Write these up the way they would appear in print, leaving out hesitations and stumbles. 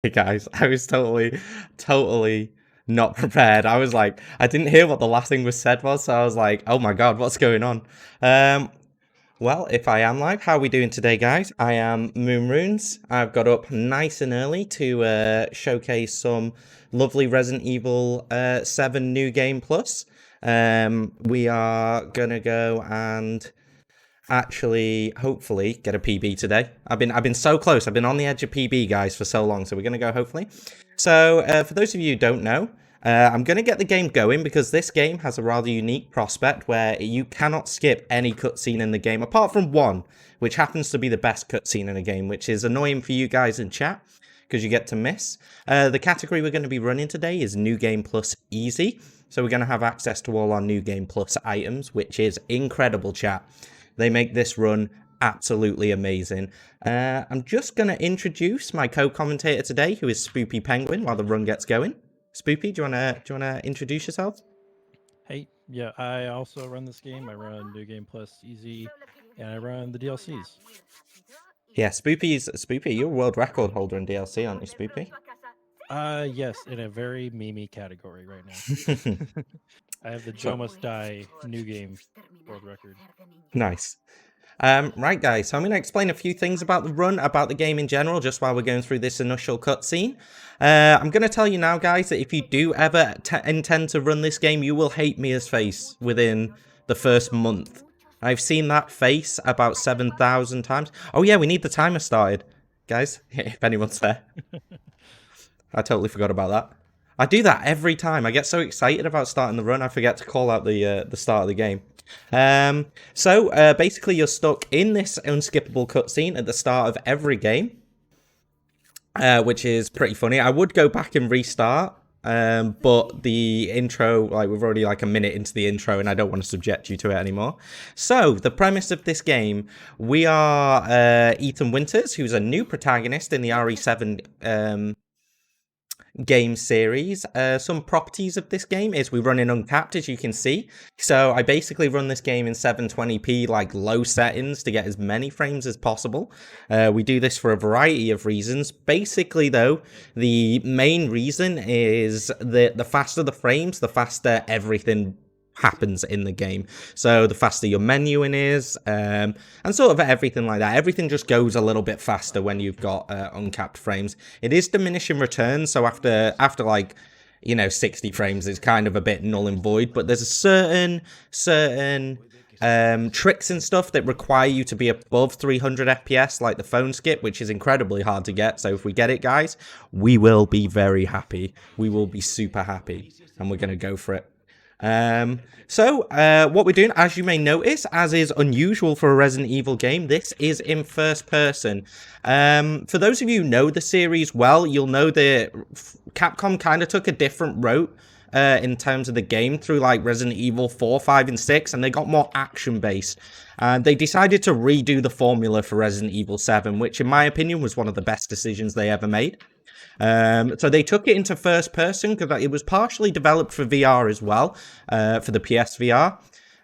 Hey guys, I was totally not prepared. I was like, I didn't hear what the last thing was said was, so I was like, oh my god, what's going on? Um, well, if I am live, how are we doing today, guys? I am Moonrunes. I've got up nice and early to showcase some lovely Resident Evil 7 New Game Plus. We are gonna go and actually hopefully get a PB today. I've been so close. I've been on the edge of PB, guys, for so long. So we're gonna go hopefully. So for those of you who don't know, I'm gonna get the game going because this game has a rather unique prospect where you cannot skip any cutscene in the game apart from one, which happens to be the best cutscene in a game, which is annoying for you guys in chat because you get to miss. The category we're going to be running today is New Game Plus Easy. So we're going to have access to all our New Game Plus items, which is incredible, chat. They make this run absolutely amazing. I'm just going to introduce my co-commentator today, who is Spoopy Penguin, while the run gets going. Spoopy, do you wanna introduce yourself? Hey, yeah, I also run this game. I run New Game Plus Easy, and I run the DLCs. Yeah, Spoopy, you're a world record holder in DLC, aren't you, Spoopy? Yes, in a very memey category right now. I have the Joe Must Die New Game world record. Nice. Right, guys, so I'm going to explain a few things about the run, about the game in general, just while we're going through this initial cutscene. I'm going to tell you now, guys, that if you do ever intend to run this game, you will hate Mia's face within the first month. I've seen that face about 7,000 times. Oh, yeah, we need the timer started, guys, if anyone's there. I totally forgot about that. I do that every time. I get so excited about starting the run, I forget to call out the start of the game. So basically you're stuck in this unskippable cutscene at the start of every game, which is pretty funny. I would go back and restart, but the intro, like, we're already like a minute into the intro and I don't want to subject you to it anymore. So the premise of this game, we are Ethan Winters, who's a new protagonist in the RE7 game series. Some properties of this game is we run in uncapped, as you can see. So I basically run this game in 720p, like low settings, to get as many frames as possible. We do this for a variety of reasons. Basically, though, the main reason is that the faster the frames, the faster everything happens in the game. So the faster your menuing is, and sort of everything like that. Everything just goes a little bit faster when you've got uncapped frames. It is diminishing returns, so after like, you know, 60 frames, it's kind of a bit null and void. But there's a certain tricks and stuff that require you to be above 300 FPS, like the phone skip, which is incredibly hard to get. So if we get it, guys, we will be very happy. We will be super happy, and we're gonna go for it. So what we're doing, as you may notice, as is unusual for a Resident Evil game, this is in first person. For those of you who know the series well, you'll know that Capcom kind of took a different route in terms of the game through like Resident Evil 4, 5, and 6, and they got more action-based. And they decided to redo the formula for Resident Evil 7, which in my opinion was one of the best decisions they ever made. So they took it into first person because it was partially developed for VR as well, for the PSVR,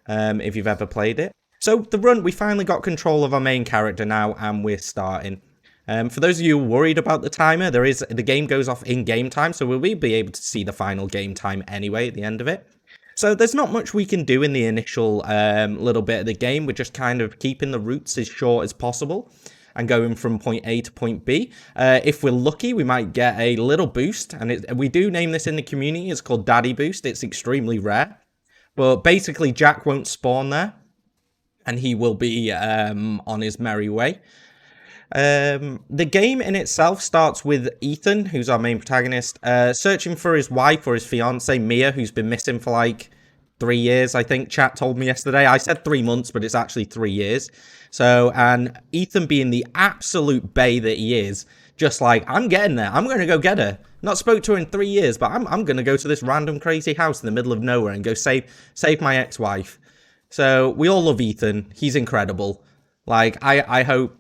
if you've ever played it. So the run, we finally got control of our main character now, and we're starting. For those of you worried about the timer, the game goes off in game time, so we'll be able to see the final game time anyway at the end of it. So there's not much we can do in the initial little bit of the game. We're just kind of keeping the routes as short as possible and going from point A to point B. If we're lucky, we might get a little boost, and we do name this in the community. It's called Daddy Boost. It's extremely rare, but basically Jack won't spawn there, and he will be on his merry way. The game in itself starts with Ethan, who's our main protagonist, searching for his wife or his fiance Mia, who's been missing for like 3 years, I think chat told me yesterday. I said 3 months, but it's actually 3 years. So, and Ethan, being the absolute bae that he is, just like, I'm getting there. I'm going to go get her. Not spoke to her in 3 years, but I'm going to go to this random crazy house in the middle of nowhere and go save my ex-wife. So we all love Ethan. He's incredible. Like, I hope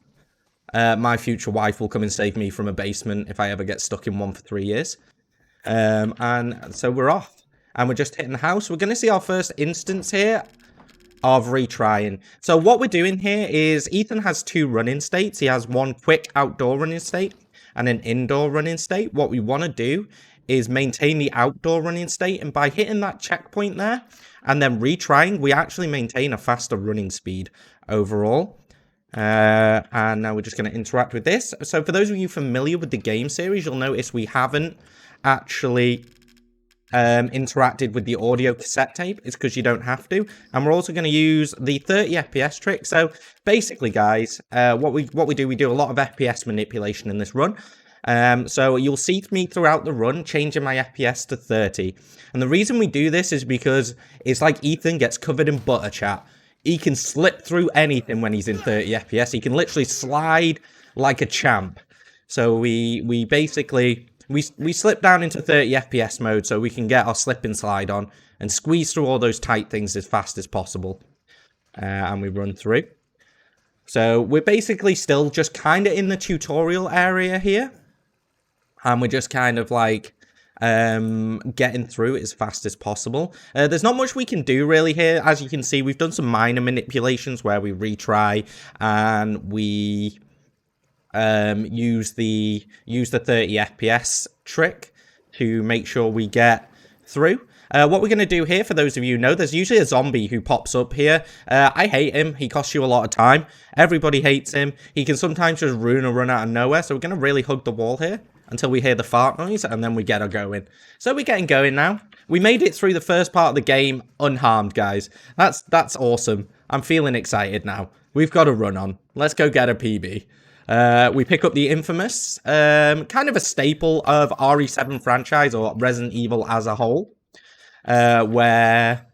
my future wife will come and save me from a basement if I ever get stuck in one for 3 years. And so we're off. And we're just hitting the house. We're going to see our first instance here of retrying. So what we're doing here is Ethan has 2 running states. He has one quick outdoor running state and an indoor running state. What we want to do is maintain the outdoor running state, and by hitting that checkpoint there and then retrying, we actually maintain a faster running speed overall. And now we're just going to interact with this. So for those of you familiar with the game series, you'll notice we haven't actually interacted with the audio cassette tape. It's because you don't have to. And we're also going to use the 30 FPS trick. So basically, guys, what we do a lot of FPS manipulation in this run. So you'll see me throughout the run changing my FPS to 30. And the reason we do this is because it's like Ethan gets covered in butter, chat. He can slip through anything when he's in 30 FPS. He can literally slide like a champ. So we basically we slip down into 30 FPS mode so we can get our slip and slide on and squeeze through all those tight things as fast as possible. And we run through. So we're basically still just kind of in the tutorial area here. And we're just kind of like getting through it as fast as possible. There's not much we can do really here. As you can see, we've done some minor manipulations where we retry and we use the 30 FPS trick to make sure we get through. What we're going to do here, for those of you who know, there's usually a zombie who pops up here. I hate him. He costs you a lot of time. Everybody hates him. He can sometimes just ruin a run out of nowhere. So we're going to really hug the wall here until we hear the fart noise, and then we get her going. So we're getting going now. We made it through the first part of the game unharmed, guys. That's awesome. I'm feeling excited now. We've got a run on. Let's go get a PB. We pick up the infamous, kind of a staple of RE7 franchise or Resident Evil as a whole, where,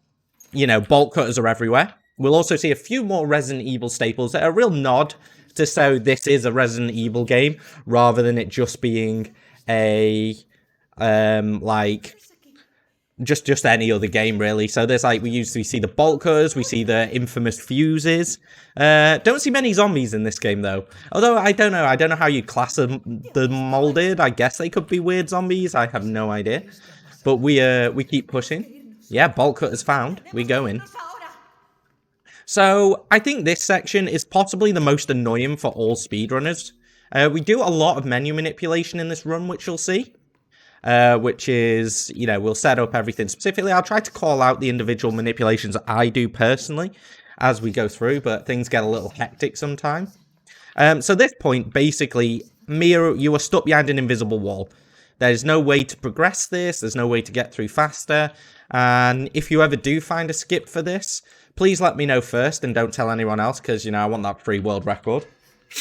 you know, bolt cutters are everywhere. We'll also see a few more Resident Evil staples that are a real nod to so this is a Resident Evil game rather than it just being a like just any other game really. So there's like we usually see the bolt cutters, we see the infamous fuses. Don't see many zombies in this game though. Although I don't know how you class them, the molded. I guess they could be weird zombies. I have no idea. But we keep pushing. Yeah, bolt cutters found. We go in. So, I think this section is possibly the most annoying for all speedrunners. We do a lot of menu manipulation in this run, which you'll see. Which is, you know, we'll set up everything specifically. I'll try to call out the individual manipulations I do personally as we go through, but things get a little hectic sometimes. So this point, basically, Mia, you are stuck behind an invisible wall. There's no way to progress this. There's no way to get through faster. And if you ever do find a skip for this, please let me know first and don't tell anyone else because, you know, I want that free world record.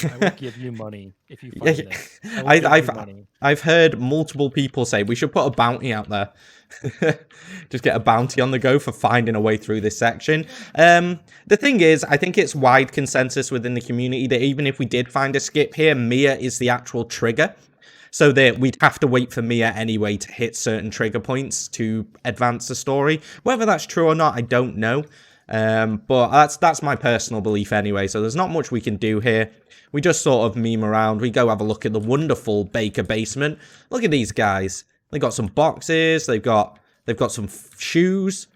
I will give you money if you find it. I've heard multiple people say we should put a bounty out there. Just get a bounty on the go for finding a way through this section. The thing is, I think it's wide consensus within the community that even if we did find a skip here, Mia is the actual trigger. So that we'd have to wait for Mia anyway to hit certain trigger points to advance the story. Whether that's true or not, I don't know. But that's my personal belief anyway. So there's not much we can do here. We just sort of meme around. We go have a look at the wonderful Baker basement. Look at these guys. They got some boxes. They've got some shoes.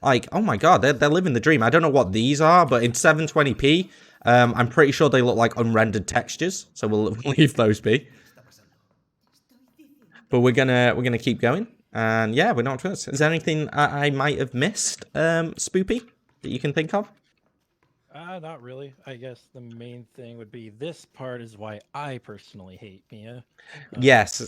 Like, oh my god, they're living the dream. I don't know what these are, but in 720p, I'm pretty sure they look like unrendered textures. So we'll leave those be. But we're gonna keep going, and yeah, we're not first. Is there anything I might have missed, Spoopy, that you can think of? Not really. I guess the main thing would be this part is why I personally hate Mia. Yes. So.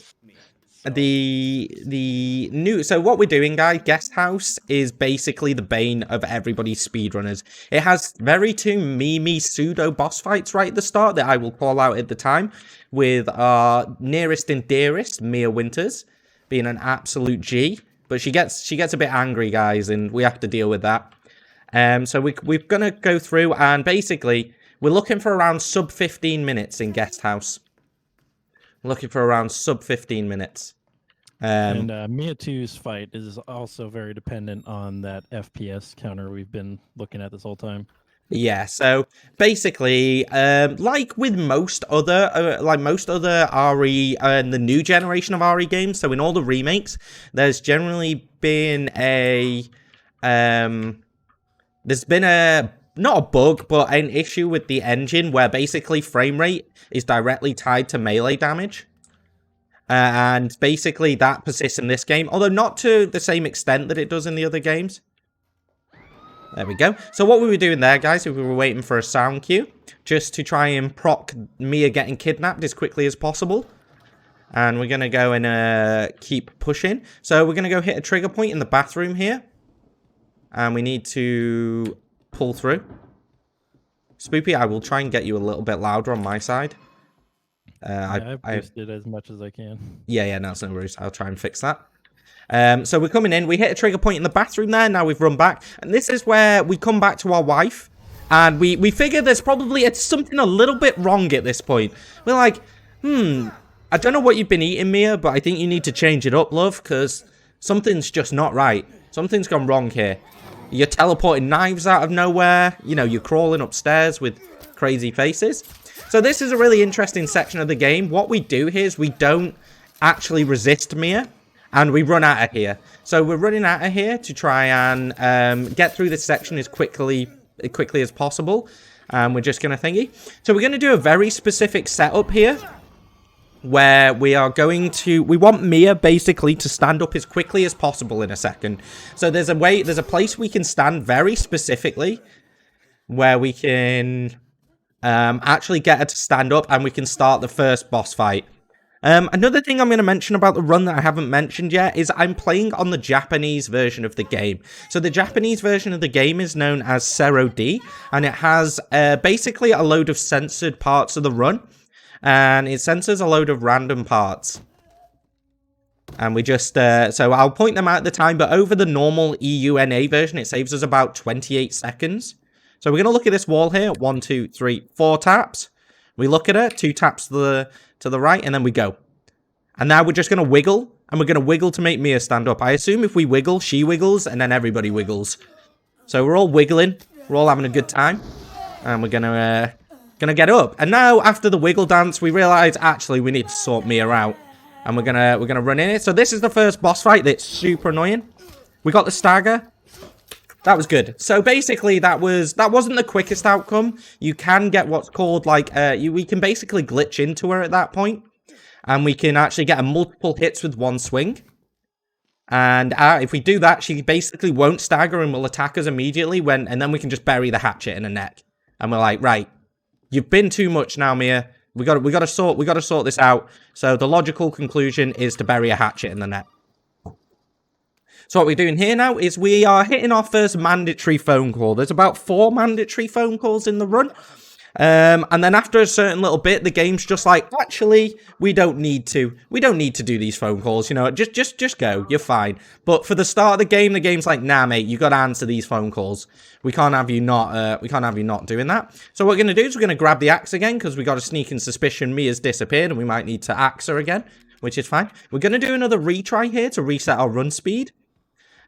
The new, so what we're doing, guys, Guest House is basically the bane of everybody's speedrunners. It has very two memey pseudo boss fights right at the start that I will call out at the time, with our nearest and dearest, Mia Winters, being an absolute G. But she gets a bit angry, guys, and we have to deal with that. So we're gonna go through, and basically we're looking for around sub 15 minutes in Guest House. Looking for around sub 15 minutes. And Mia 2's fight is also very dependent on that FPS counter we've been looking at this whole time. Yeah, so basically, like with most other RE and the new generation of RE games, so in all the remakes, there's generally been a not a bug, but an issue with the engine where basically frame rate is directly tied to melee damage. And basically that persists in this game, although not to the same extent that it does in the other games. There we go. So what we were doing there, guys, is we were waiting for a sound cue just to try and proc Mia getting kidnapped as quickly as possible. And we're going to go and keep pushing. So we're going to go hit a trigger point in the bathroom here. And we need to pull through. Spoopy, I will try and get you a little bit louder on my side. I've boosted as much as I can. Yeah, no, it's no worries. I'll try and fix that. So we're coming in. We hit a trigger point in the bathroom there. Now we've run back. And this is where we come back to our wife. And we figure there's probably something a little bit wrong at this point. We're like, I don't know what you've been eating, Mia, but I think you need to change it up, love, because something's just not right. Something's gone wrong here. You're teleporting knives out of nowhere. You know, you're crawling upstairs with crazy faces. So this is a really interesting section of the game. What we do here is we don't actually resist Mia, and we run out of here. So we're running out of here to try and get through this section as quickly as possible. We're just going to thingy. So we're going to do a very specific setup here, where we are going to, we want Mia basically to stand up as quickly as possible in a second. So there's a place we can stand very specifically where we can actually get her to stand up and we can start the first boss fight. Another thing I'm going to mention about the run that I haven't mentioned yet is I'm playing on the Japanese version of the game. So the Japanese version of the game is known as Zero D, and it has basically a load of censored parts of the run. And it censors a load of random parts. And we just, so I'll point them out at the time, but over the normal EUNA version, it saves us about 28 seconds. So we're going to look at this wall here. 1, 2, 3, 4 taps. We look at it, 2 taps to the right, and then we go. And now we're just going to wiggle, and we're going to wiggle to make Mia stand up. I assume if we wiggle, she wiggles, and then everybody wiggles. So we're all wiggling. We're all having a good time. And we're going to get up. And now after the wiggle dance we realize actually we need to sort Mia out, and we're gonna run in it. So this is the first boss fight that's super annoying. We got the stagger. That was good. So basically that wasn't the quickest outcome. You can get what's called like we can basically glitch into her at that point, and we can actually get a multiple hits with one swing. And if we do that, she basically won't stagger and will attack us immediately and then we can just bury the hatchet in her neck. And we're like, right, you've been too much now, Mia. We got to sort this out. So the logical conclusion is to bury a hatchet in the neck. So what we're doing here now is we are hitting our first mandatory phone call. There's about 4 mandatory phone calls in the run. And then after a certain little bit, the game's just like, actually, we don't need to do these phone calls, you know, just go, you're fine. But for the start of the game's like, nah, mate, you got to answer these phone calls. We can't have you not doing that. So what we're going to do is we're going to grab the axe again, because we got a sneaking suspicion Mia's disappeared, and we might need to axe her again, which is fine. We're going to do another retry here to reset our run speed.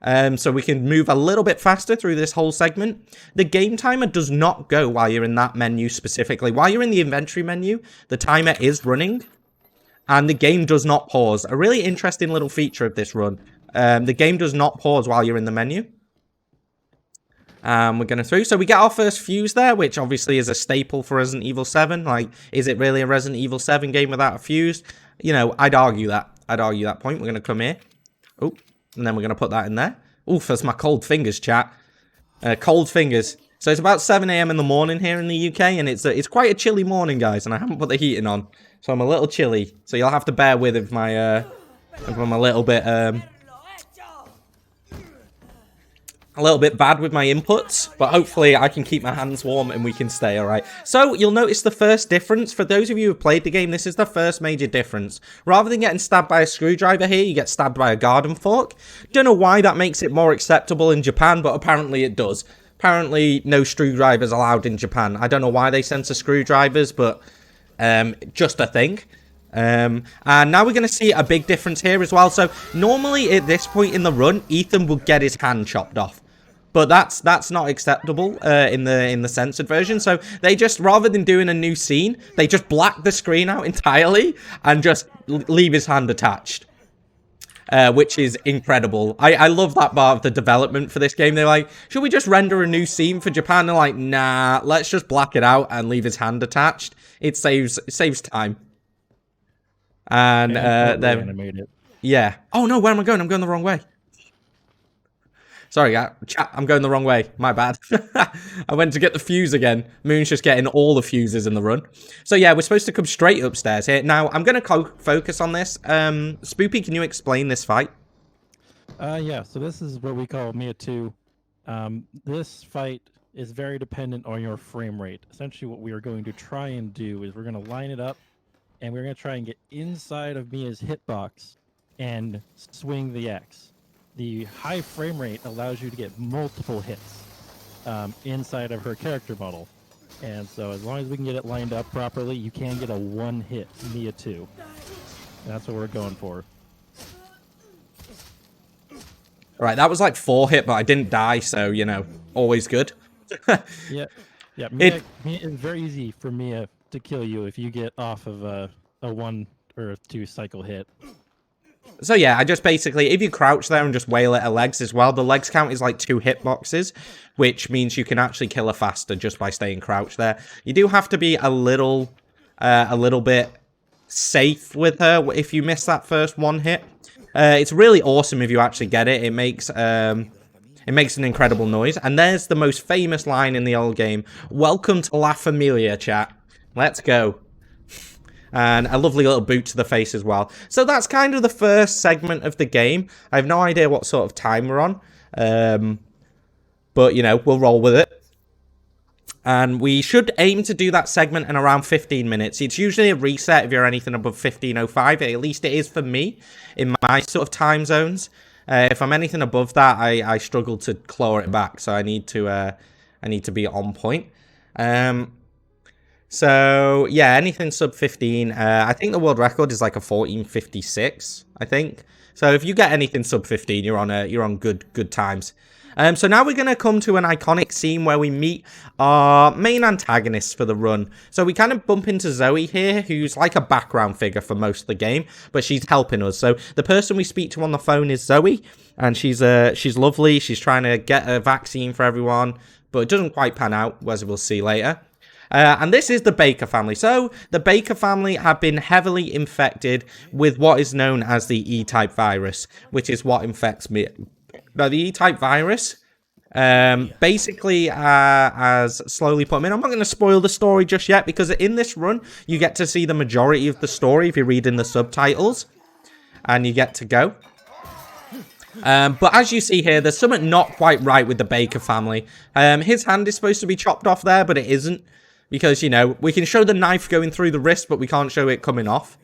So we can move a little bit faster through this whole segment. The game timer does not go while you're in that menu specifically. While you're in the inventory menu, the timer is running, and the game does not pause. A really interesting little feature of this run. The game does not pause while you're in the menu. We're going through. So we get our first fuse there, which obviously is a staple for Resident Evil 7. Like, is it really a Resident Evil 7 game without a fuse? You know, I'd argue that point. We're going to come here. Oh. And then we're going to put that in there. Oof, that's my cold fingers, chat. Cold fingers. So it's about 7 AM in the morning here in the UK, and it's quite a chilly morning, guys, and I haven't put the heating on. So I'm a little chilly. So you'll have to bear with if I'm a little bit bad with my inputs, but hopefully I can keep my hands warm and we can stay alright. So you'll notice the first difference. For those of you who have played the game, this is the first major difference. Rather than getting stabbed by a screwdriver here, you get stabbed by a garden fork. Don't know why that makes it more acceptable in Japan, but apparently it does. Apparently no screwdrivers allowed in Japan. I don't know why they censor screwdrivers, but just a thing. And now we're going to see a big difference here as well. So normally at this point in the run, Ethan will get his hand chopped off. But that's not acceptable in the censored version. So they just, rather than doing a new scene, they just black the screen out entirely and just leave his hand attached. which is incredible. I love that part of the development for this game. They're like, should we just render a new scene for Japan? They're like, nah, let's just black it out and leave his hand attached. It saves time. And then animated. Yeah. Oh no, where am I going? I'm going the wrong way. Sorry, chat, I'm going the wrong way. My bad. I went to get the fuse again. Moon's just getting all the fuses in the run. So yeah, we're supposed to come straight upstairs here. Now, I'm going to focus on this. Spoopy, can you explain this fight? Yeah, so this is what we call Mia 2. This fight is very dependent on your frame rate. Essentially, what we are going to try and do is we're going to line it up, and we're going to try and get inside of Mia's hitbox and swing the axe. The high frame rate allows you to get multiple hits inside of her character model. And so as long as we can get it lined up properly, you can get a one-hit Mia 2. And that's what we're going for. All right, that was like 4 hit, but I didn't die, so, you know, always good. Yeah, Mia, it's very easy for Mia to kill you if you get off of a 1 or a 2 cycle hit. So yeah, I just basically, if you crouch there and just wail at her legs as well, the legs count is like 2 hitboxes, which means you can actually kill her faster just by staying crouched there. You do have to be a little bit safe with her if you miss that first 1 hit. It's really awesome if you actually get it. It makes an incredible noise. And there's the most famous line in the old game. Welcome to La Familia, chat. Let's go. And a lovely little boot to the face as well. So that's kind of the first segment of the game. I have no idea what sort of time we're on. But, you know, we'll roll with it. And we should aim to do that segment in around 15 minutes. It's usually a reset if you're anything above 15:05. At least it is for me in my sort of time zones. If I'm anything above that, I struggle to claw it back. So I need to be on point. So yeah, anything sub 15. I think the world record is like a 14:56. I think. So if you get anything sub 15, you're on good times. So now we're going to come to an iconic scene where we meet our main antagonists for the run. So we kind of bump into Zoe here, who's like a background figure for most of the game, but she's helping us. So the person we speak to on the phone is Zoe, and she's lovely. She's trying to get a vaccine for everyone, but it doesn't quite pan out, as we'll see later. And this is the Baker family. So the Baker family have been heavily infected with what is known as the E-type virus, which is what infects me. Now, the E-type virus basically has slowly put them in. I'm not going to spoil the story just yet, because in this run, you get to see the majority of the story if you read in the subtitles, and you get to go. But as you see here, there's something not quite right with the Baker family. His hand is supposed to be chopped off there, but it isn't. Because, you know, we can show the knife going through the wrist, but we can't show it coming off.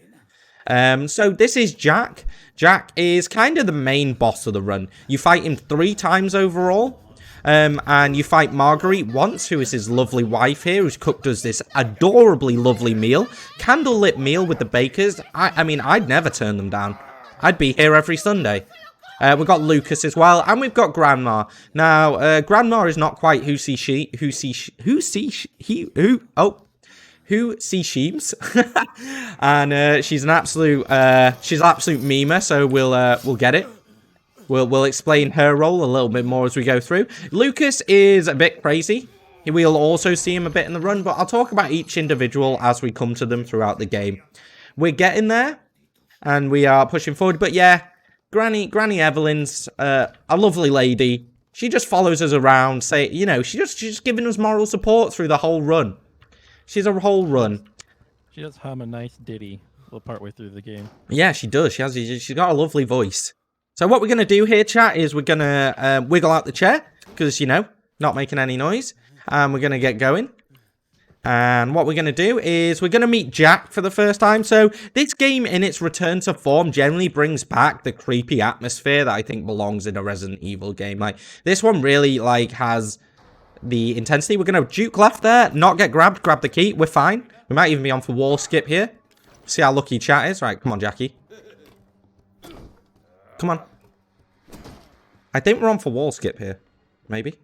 So this is Jack. Jack is kind of the main boss of the run. You fight him 3 times overall. And you fight Marguerite once, who is his lovely wife here, who's cooked us this adorably lovely meal. Candlelit meal with the Bakers. I mean, I'd never turn them down. I'd be here every Sunday. We've got Lucas as well, and we've got Grandma. Now, Grandma is not quite who see sheems, and she's an absolute memer. So we'll get it. We'll explain her role a little bit more as we go through. Lucas is a bit crazy. We'll also see him a bit in the run, but I'll talk about each individual as we come to them throughout the game. We're getting there, and we are pushing forward. But yeah. Granny Evelyn's a lovely lady. She just follows us around, she's just giving us moral support through the whole run. She's a whole run. She does hum a nice ditty a little partway through the game. Yeah, she does. She's got a lovely voice. So what we're going to do here, chat, is we're going to wiggle out the chair, because, not making any noise. And we're going to get going. And what we're going to do is we're going to meet Jack for the first time. So this game, in its return to form, generally brings back the creepy atmosphere that I think belongs in a Resident Evil game. Like, this one really, has the intensity. We're going to juke left there, not get grabbed, grab the key. We're fine. We might even be on for wall skip here. See how lucky chat is. Right, come on, Jackie. Come on. I think we're on for wall skip here. Maybe.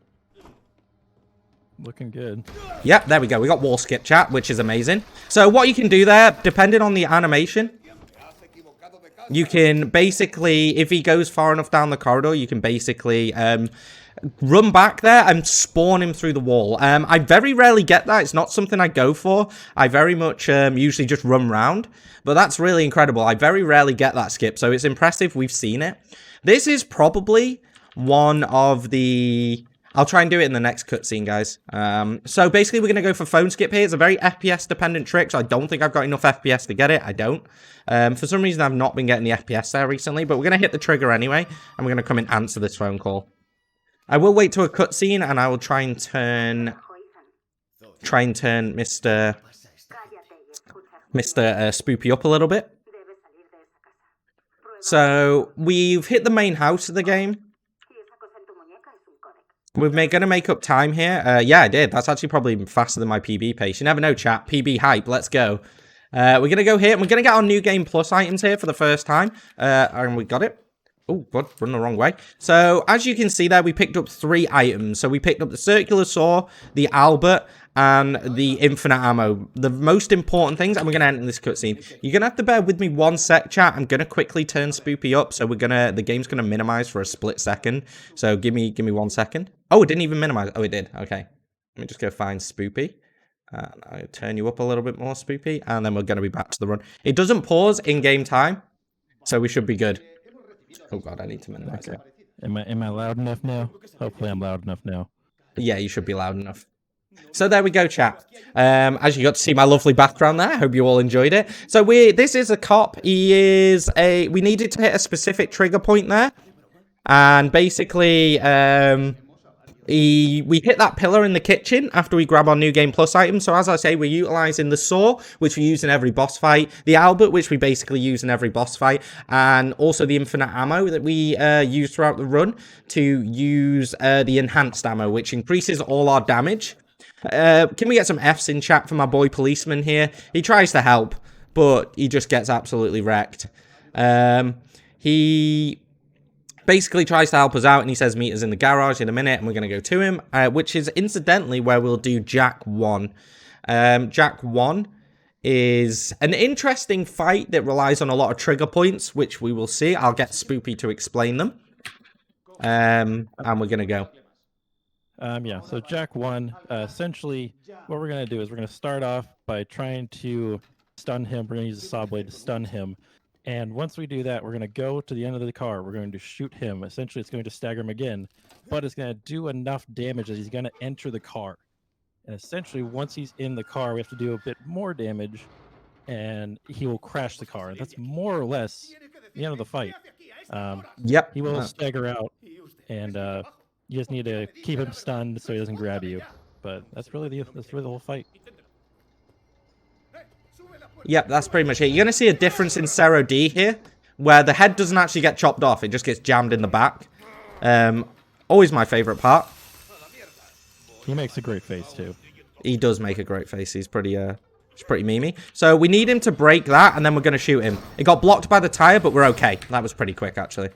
Looking good. Yep, there we go. We got wall skip, chat, which is amazing. So what you can do there, depending on the animation, You can basically, if he goes far enough down the corridor, you can basically run back there and spawn him through the wall. I very rarely get that. It's not something I go for. I very much usually just run round. But that's really incredible. I very rarely get that skip. So it's impressive. We've seen it. This is probably one of the... I'll try and do it in the next cutscene, guys. So basically, we're going to go for phone skip here. It's a very FPS-dependent trick, so I don't think I've got enough FPS to get it. I don't. For some reason, I've not been getting the FPS there recently, but we're going to hit the trigger anyway, and we're going to come and answer this phone call. I will wait to a cutscene, and I will try and turn Mr. Spoopy up a little bit. So, we've hit the main house of the game. We're going to make up time here. Yeah, I did. That's actually probably faster than my PB pace. You never know, chat. PB hype. Let's go. We're going to go here. And we're going to get our New Game Plus items here for the first time. And we got it. Oh, God. Run the wrong way. So, as you can see there, we picked up 3 items. So, we picked up the circular saw, the Albert, and the infinite ammo. The most important things, and we're going to end in this cutscene. You're going to have to bear with me 1 sec, chat. I'm going to quickly turn Spoopy up. So, the game's going to minimize for a split second. So, give me 1 second. Oh, it didn't even minimize. Oh, it did. Okay. Let me just go find Spoopy. And I'll turn you up a little bit more, Spoopy. And then we're going to be back to the run. It doesn't pause in game time. So we should be good. Oh, God, I need to minimize it. Am I loud enough now? Hopefully I'm loud enough now. Yeah, you should be loud enough. So there we go, chat. As you got to see my lovely background there, I hope you all enjoyed it. So this is a cop. We needed to hit a specific trigger point there. And basically, we hit that pillar in the kitchen after we grab our New Game Plus item. So as I say, we're utilizing the saw, which we use in every boss fight, the Albert, which we basically use in every boss fight, and also the infinite ammo that we use throughout the run to use the enhanced ammo, which increases all our damage. Can we get some Fs in chat for my boy policeman here? He tries to help, but he just gets absolutely wrecked. He basically tries to help us out, and he says meet us in the garage in a minute, and we're going to go to him, which is incidentally where we'll do Jack 1. Jack 1 is an interesting fight that relies on a lot of trigger points, which we will see. I'll get Spoopy to explain them. And we're going to go. Yeah, so Jack 1, essentially, what we're going to do is we're going to start off by trying to stun him. We're going to use a saw blade to stun him. And once we do that, we're going to go to the end of the car. We're going to shoot him. Essentially, it's going to stagger him again, but it's going to do enough damage that he's going to enter the car. And essentially, once he's in the car, we have to do a bit more damage, and he will crash the car. That's more or less the end of the fight. Yep. He will stagger out, and you just need to keep him stunned so he doesn't grab you. But that's really the whole fight. Yep, that's pretty much it. You're going to see a difference in Zero D here, where the head doesn't actually get chopped off. It just gets jammed in the back. Always my favorite part. He makes a great face, too. He does make a great face. He's pretty memey. So we need him to break that, and then we're going to shoot him. It got blocked by the tire, but we're okay. That was pretty quick, actually.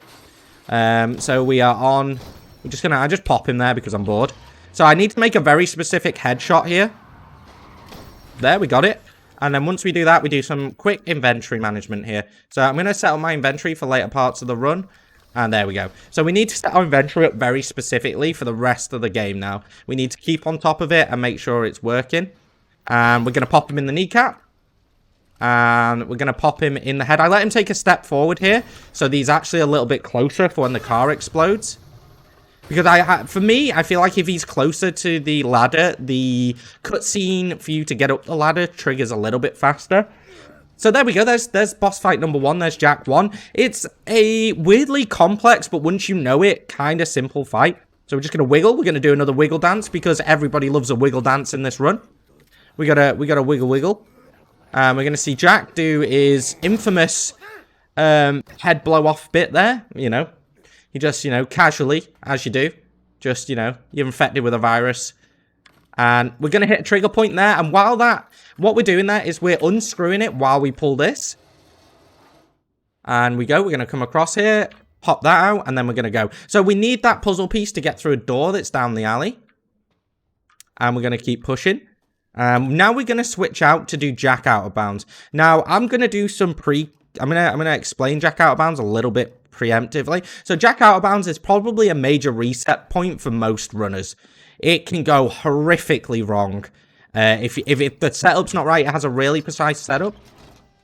So we are on... I just pop him there because I'm bored. So I need to make a very specific headshot here. There, we got it. And then once we do that, we do some quick inventory management here. So I'm going to set up my inventory for later parts of the run. And there we go. So we need to set our inventory up very specifically for the rest of the game now. We need to keep on top of it and make sure it's working. And we're going to pop him in the kneecap. And we're going to pop him in the head. I let him take a step forward here. So he's actually a little bit closer for when the car explodes. Because for me, I feel like if he's closer to the ladder, the cutscene for you to get up the ladder triggers a little bit faster. So there we go. There's boss fight number 1. There's Jack 1. It's a weirdly complex, but once you know it, kind of simple fight. So we're just going to wiggle. We're going to do another wiggle dance because everybody loves a wiggle dance in this run. We got a wiggle. We're going to see Jack do his infamous head blow off bit there, you know. You just, casually, as you do, just, you're infected with a virus. And we're going to hit a trigger point there. And what we're doing there is we're unscrewing it while we pull this. And we're going to come across here, pop that out, and then we're going to go. So we need that puzzle piece to get through a door that's down the alley. And we're going to keep pushing. Now we're going to switch out to do Jack out of bounds. Now, I'm going to do some gonna explain Jack Out of Bounds a little bit preemptively. So Jack Out of Bounds is probably a major reset point for most runners. It can go horrifically wrong. If the setup's not right, it has a really precise setup.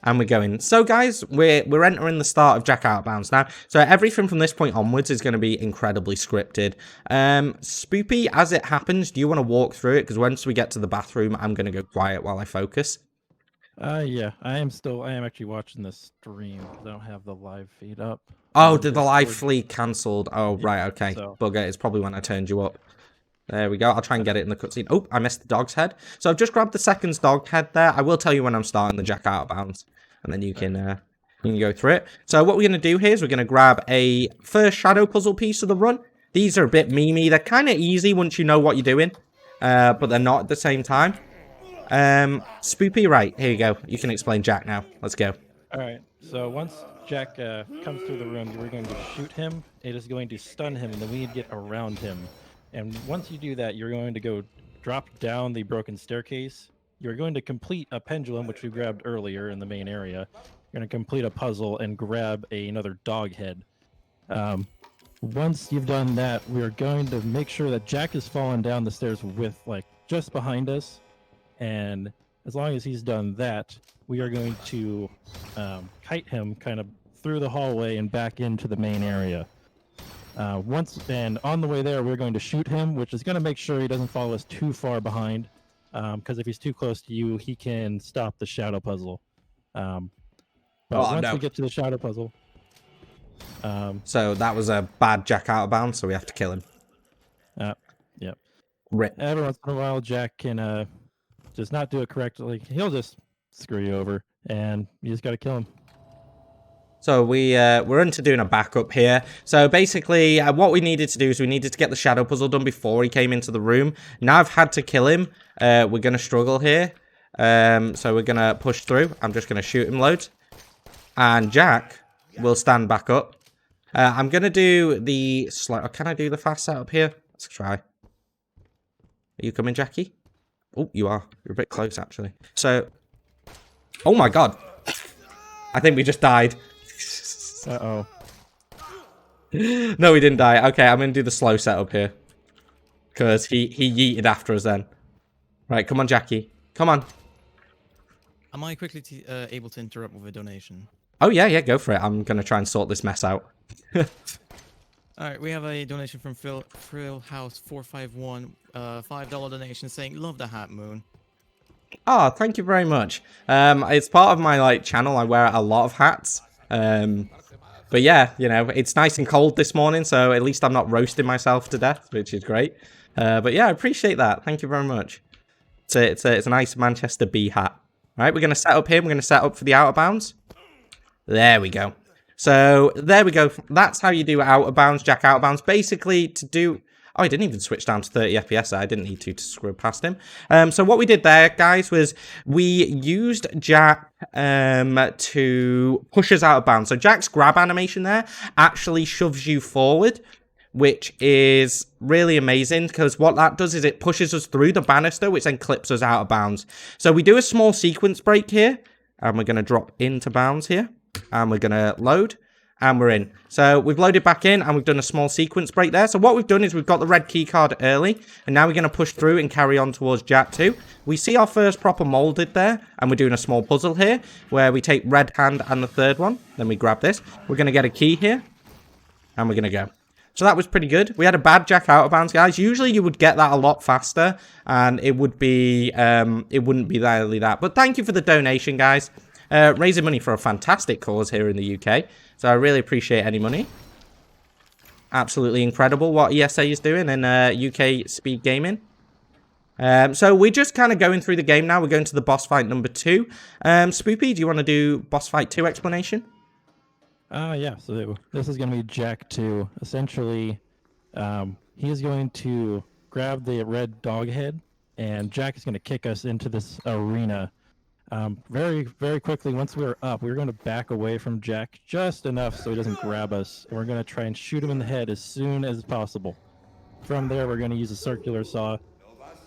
And we're going. So, guys, we're entering the start of Jack Out of Bounds now. So everything from this point onwards is going to be incredibly scripted. Spoopy, as it happens, do you want to walk through it? Because once we get to the bathroom, I'm going to go quiet while I focus. Yeah, I am actually watching this stream. I don't have the live feed up. Oh, did the live feed cancelled? Oh, yeah, right, okay. So. Bugger, it's probably when I turned you up. There we go. I'll try and get it in the cutscene. Oh, I missed the dog's head. So I've just grabbed the second dog head there. I will tell you when I'm starting the Jack Out of Bounds. And then you can go through it. So what we're going to do here is we're going to grab a first shadow puzzle piece of the run. These are a bit memey. They're kind of easy once you know what you're doing. But they're not at the same time. Spoopy, right. Here you go. You can explain Jack now. Let's go. All right. So once Jack comes through the room, we're going to shoot him. It is going to stun him, and then we need to get around him. And once you do that, you're going to go drop down the broken staircase. You're going to complete a pendulum, which we grabbed earlier in the main area. You're going to complete a puzzle and grab another dog head. Once you've done that, we're going to make sure that Jack is falling down the stairs with, like, just behind us. And as long as he's done that, we are going to kite him kind of through the hallway and back into the main area. And on the way there, we're going to shoot him, which is going to make sure he doesn't follow us too far behind. Because if he's too close to you, he can stop the shadow puzzle. But once we get to the shadow puzzle... so that was a bad Jack Out of Bounds, so we have to kill him. Yep. Rip. Every once in a while, Jack can just not do it correctly. He'll just screw you over, and you just got to kill him. So we're into doing a backup here. So basically, what we needed to do is we needed to get the shadow puzzle done before he came into the room. Now I've had to kill him. We're going to struggle here. So we're going to push through. I'm just going to shoot him loads. And Jack will stand back up. I'm going to do the slow... Can I do the fast setup here? Let's try. Are you coming, Jackie? Oh, you are. You're a bit close, actually. So... Oh, my God. I think we just died. Uh-oh. No, we didn't die. Okay, I'm going to do the slow setup here. Because he yeeted after us then. Right, come on, Jackie. Come on. Am I quickly able to interrupt with a donation? Oh, yeah, go for it. I'm going to try and sort this mess out. Alright, we have a donation from Frill House 451, $5 donation saying, "Love the hat, Moon." Oh, thank you very much. It's part of my channel. I wear a lot of hats. But yeah, you know, it's nice and cold this morning, so at least I'm not roasting myself to death, which is great. But yeah, I appreciate that. Thank you very much. It's a nice Manchester Bee hat. All right, we're going to set up here. We're going to set up for the out of bounds. There we go. So there we go. That's how you do out of bounds, Jack out of bounds. Basically, to do... Oh, I didn't even switch down to 30 FPS there. I didn't need to scrub past him. So what we did there, guys, was we used Jack to push us out of bounds. So Jack's grab animation there actually shoves you forward, which is really amazing because what that does is it pushes us through the banister, which then clips us out of bounds. So we do a small sequence break here, and we're going to drop into bounds here, and we're going to load. And we're in. So we've loaded back in and we've done a small sequence break there. So what we've done is we've got the red key card early. And now we're going to push through and carry on towards Jack 2. We see our first proper molded there. And we're doing a small puzzle here where we take red hand and the third one. Then we grab this. We're going to get a key here. And we're going to go. So that was pretty good. We had a bad Jack out of bounds, guys. Usually you would get that a lot faster. And it would be, it wouldn't be really that. But thank you for the donation, guys. Raising money for a fantastic cause here in the UK. So I really appreciate any money. Absolutely incredible what ESA is doing in UK Speed Gaming. So we're just kind of going through the game now. We're going to the boss fight number 2. Spoopy, do you want to do boss fight 2 explanation? Yeah, so this is going to be Jack 2. Essentially, he is going to grab the red dog head, and Jack is going to kick us into this arena. Very, very quickly, once we're up, we're going to back away from Jack just enough so he doesn't grab us. And we're going to try and shoot him in the head as soon as possible. From there, we're going to use a circular saw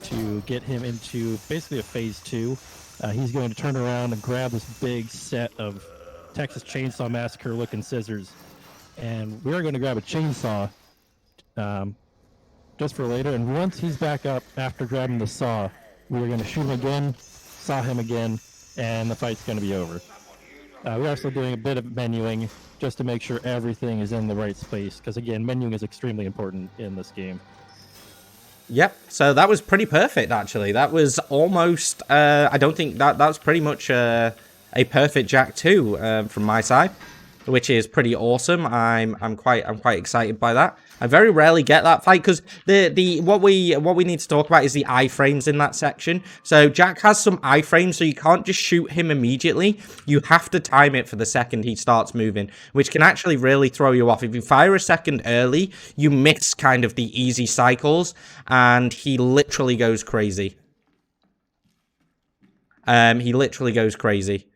to get him into basically a phase 2. He's going to turn around and grab this big set of Texas Chainsaw Massacre looking scissors, and we're going to grab a chainsaw just for later. And once he's back up after grabbing the saw, we're going to shoot him again, saw him again, and the fight's going to be over. We're also doing a bit of menuing just to make sure everything is in the right space, because again, menuing is extremely important in this game. Yep, so that was pretty perfect, actually. That was almost, I don't think that's pretty much a perfect Jack 2 from my side, which is pretty awesome. I'm quite excited by that. I very rarely get that fight because what we need to talk about is the iframes in that section. So Jack has some iframes, so you can't just shoot him immediately. You have to time it for the second he starts moving, which can actually really throw you off. If you fire a second early, you miss kind of the easy cycles, and he literally goes crazy. He literally goes crazy.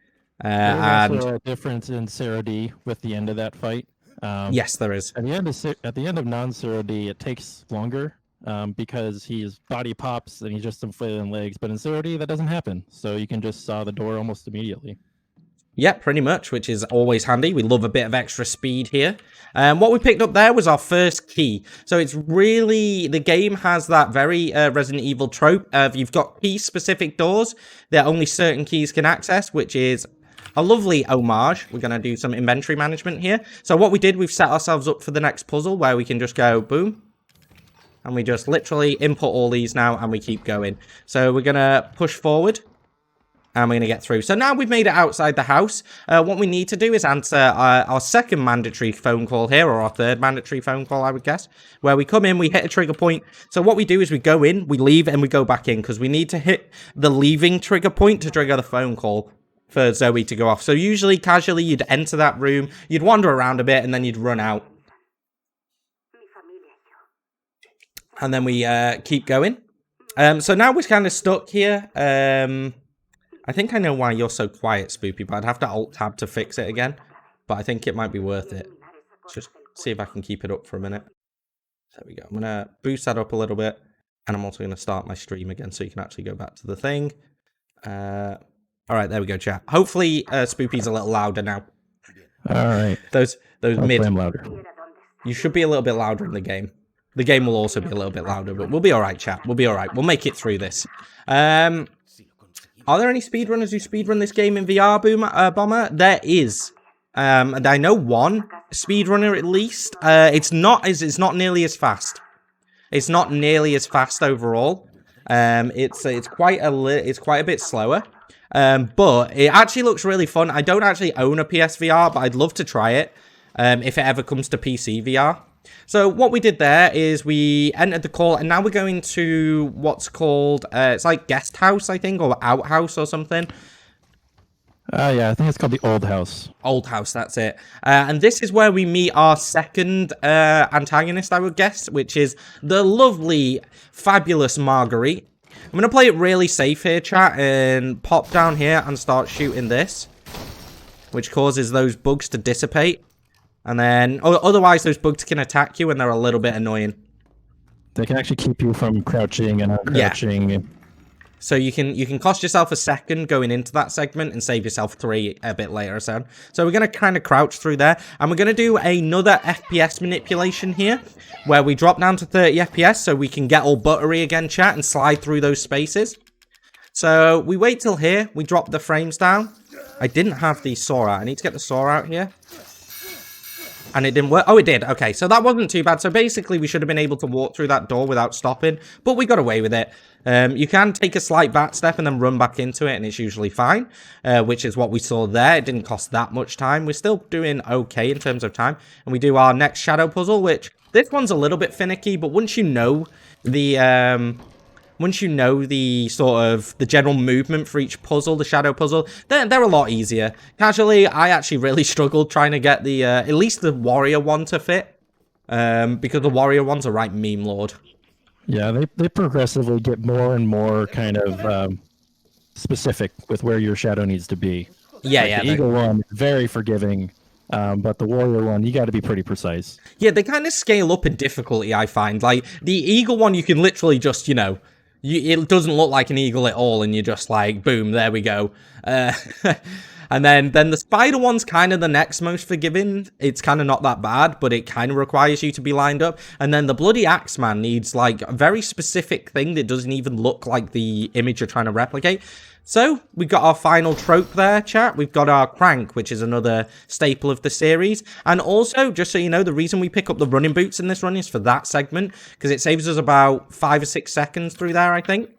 There's also a difference in Zero D with the end of that fight. Yes, there is. At the end of non-Zero D, it takes longer because his body pops and he's just some flailing legs. But in Zero D, that doesn't happen, so you can just saw the door almost immediately. Yeah, pretty much, which is always handy. We love a bit of extra speed here. What we picked up there was our first key. So it's really, the game has that very Resident Evil trope of you've got key-specific doors that only certain keys can access, which is a lovely homage. We're going to do some inventory management here. So what we did, we've set ourselves up for the next puzzle where we can just go boom. And we just literally input all these now and we keep going. So we're going to push forward. And we're going to get through. So now we've made it outside the house. What we need to do is answer our second mandatory phone call here, or our third mandatory phone call, I would guess, where we come in, we hit a trigger point. So what we do is we go in, we leave, and we go back in, because we need to hit the leaving trigger point to trigger the phone call for Zoe to go off. So usually, casually, you'd enter that room, you'd wander around a bit, and then you'd run out. And then we keep going. So now we're kind of stuck here. I think I know why you're so quiet, Spoopy, but I'd have to Alt-Tab to fix it again. But I think it might be worth it. Let's just see if I can keep it up for a minute. There we go. I'm going to boost that up a little bit. And I'm also going to start my stream again so you can actually go back to the thing. All right, there we go, chat. Hopefully, Spoopy's a little louder now. All right. Those mid... I'm louder. You should be a little bit louder in the game. The game will also be a little bit louder, but we'll be all right, chat. We'll be all right. We'll make it through this. Are there any speedrunners who speedrun this game in VR, Bomber? There is. And I know one speedrunner at least. It's not nearly as fast. It's not nearly as fast overall. It's quite a bit slower. But it actually looks really fun. I don't actually own a PSVR, but I'd love to try it if it ever comes to PC VR. So what we did there is we entered the call, and now we're going to what's called, it's like guest house, I think, or outhouse or something. Yeah, I think it's called the Old House. Old House, that's it. And this is where we meet our second antagonist, I would guess, which is the lovely, fabulous Marguerite. I'm going to play it really safe here, chat, and pop down here and start shooting this, which causes those bugs to dissipate. And then, otherwise, those bugs can attack you, and they're a little bit annoying. They can actually keep you from crouching and uncrouching. Yeah. So you can cost yourself a second going into that segment and save yourself 3 a bit later. So we're going to kind of crouch through there. And we're going to do another FPS manipulation here, where we drop down to 30 FPS so we can get all buttery again, chat, and slide through those spaces. So we wait till here. We drop the frames down. I didn't have the saw out. I need to get the saw out here. And it didn't work. Oh, it did. Okay, so that wasn't too bad. So basically, we should have been able to walk through that door without stopping. But we got away with it. You can take a slight back step and then run back into it, and it's usually fine. Which is what we saw there. It didn't cost that much time. We're still doing okay in terms of time. And we do our next shadow puzzle, which this one's a little bit finicky. But once you know the... Once you know the sort of the general movement for each puzzle, the shadow puzzle, they're a lot easier. Casually, I actually really struggled trying to get the at least the warrior one to fit, because the warrior one's a right meme lord. Yeah, they progressively get more and more kind of specific with where your shadow needs to be. Yeah, like the eagle one, very forgiving. But the warrior one, you got to be pretty precise. Yeah, they kind of scale up in difficulty, I find. Like, the eagle one, you can literally just, you know... it doesn't look like an eagle at all, and you're just like, boom, there we go. And then the spider one's kind of the next most forgiving. It's kind of not that bad, but it kind of requires you to be lined up. And then the bloody Axeman needs like a very specific thing that doesn't even look like the image you're trying to replicate. So, we've got our final trope there, chat. We've got our crank, which is another staple of the series. And also, just so you know, the reason we pick up the running boots in this run is for that segment, because it saves us about 5 or 6 seconds through there, I think.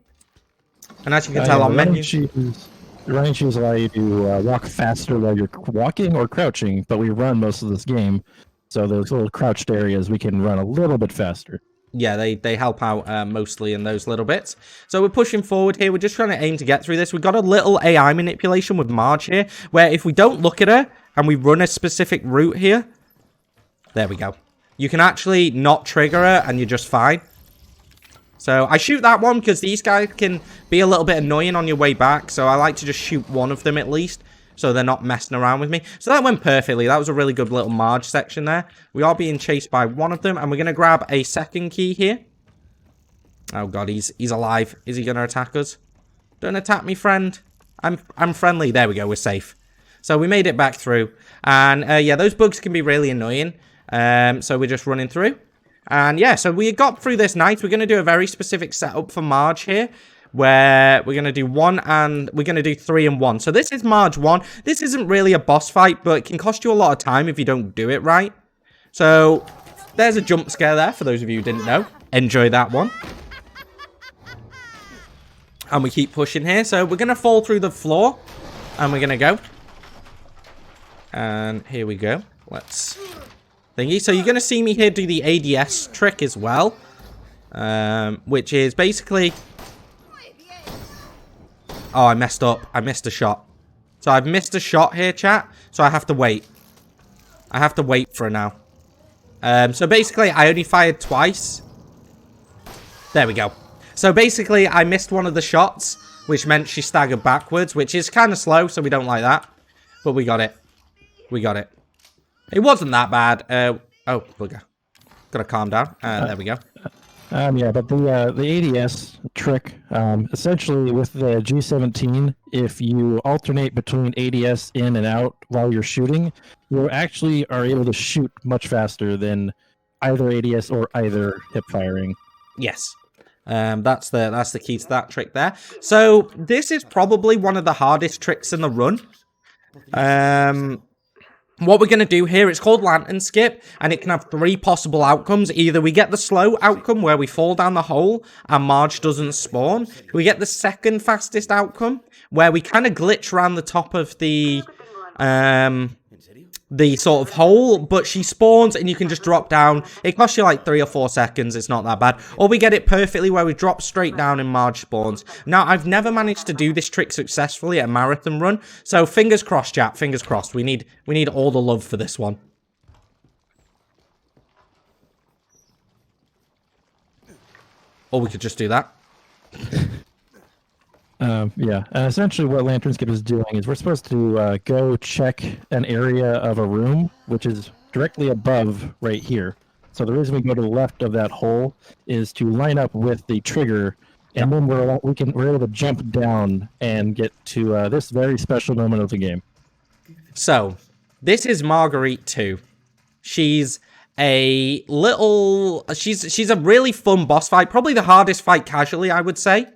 And as you can tell on menu... The running shoes allow you to walk faster while you're walking or crouching, but we run most of this game. So those little crouched areas, we can run a little bit faster. Yeah, they help out mostly in those little bits. So we're pushing forward here. We're just trying to aim to get through this. We've got a little AI manipulation with Marge here, where if we don't look at her and we run a specific route here, there we go. You can actually not trigger her and you're just fine. So I shoot that one because these guys can be a little bit annoying on your way back. So I like to just shoot one of them at least, so they're not messing around with me. So that went perfectly. That was a really good little Marge section there. We are being chased by one of them, and we're going to grab a second key here. Oh, God, he's alive. Is he going to attack us? Don't attack me, friend. I'm friendly. There we go. We're safe. So we made it back through. And, yeah, those bugs can be really annoying. So we're just running through. And, yeah, so we got through this night. We're going to do a very specific setup for Marge here, where we're going to do 1 and we're going to do 3 and 1. So this is Marge 1. This isn't really a boss fight, but it can cost you a lot of time if you don't do it right. So there's a jump scare there for those of you who didn't know. Enjoy that one. And we keep pushing here. So we're going to fall through the floor and we're going to go. And here we go. Let's thingy. So you're going to see me here do the ADS trick as well, which is basically... Oh, I messed up. I missed a shot. So I've missed a shot here, chat. So I have to wait. I have to wait for it now. So basically, I only fired twice. There we go. So basically, I missed one of the shots, which meant she staggered backwards, which is kind of slow, so we don't like that. But we got it. We got it. It wasn't that bad. Oh, bugger. Gotta calm down. There we go. Yeah, but the ADS trick, essentially with the G17, if you alternate between ADS in and out while you're shooting, you actually are able to shoot much faster than either ADS or either hip firing. Yes. That's the key to that trick there. So this is probably one of the hardest tricks in the run. What we're going to do here, it's called Lantern Skip, and it can have 3 possible outcomes. Either we get the slow outcome, where we fall down the hole and Marge doesn't spawn. We get the second fastest outcome, where we kind of glitch around the top of the sort of hole, but she spawns and you can just drop down. It costs you like 3 or 4 seconds. It's not that bad. Or we get it perfectly where we drop straight down and Marge spawns. Now, I've never managed to do this trick successfully at a marathon run, so fingers crossed, chat. Fingers crossed. We need all the love for this one. Or we could just do that. Yeah, essentially what Lantern Skip is doing is we're supposed to go check an area of a room, which is directly above right here. So the reason we go to the left of that hole is to line up with the trigger, and then we're able to jump down and get to this very special moment of the game. So, this is Marguerite 2. She's a really fun boss fight, probably the hardest fight casually, I would say.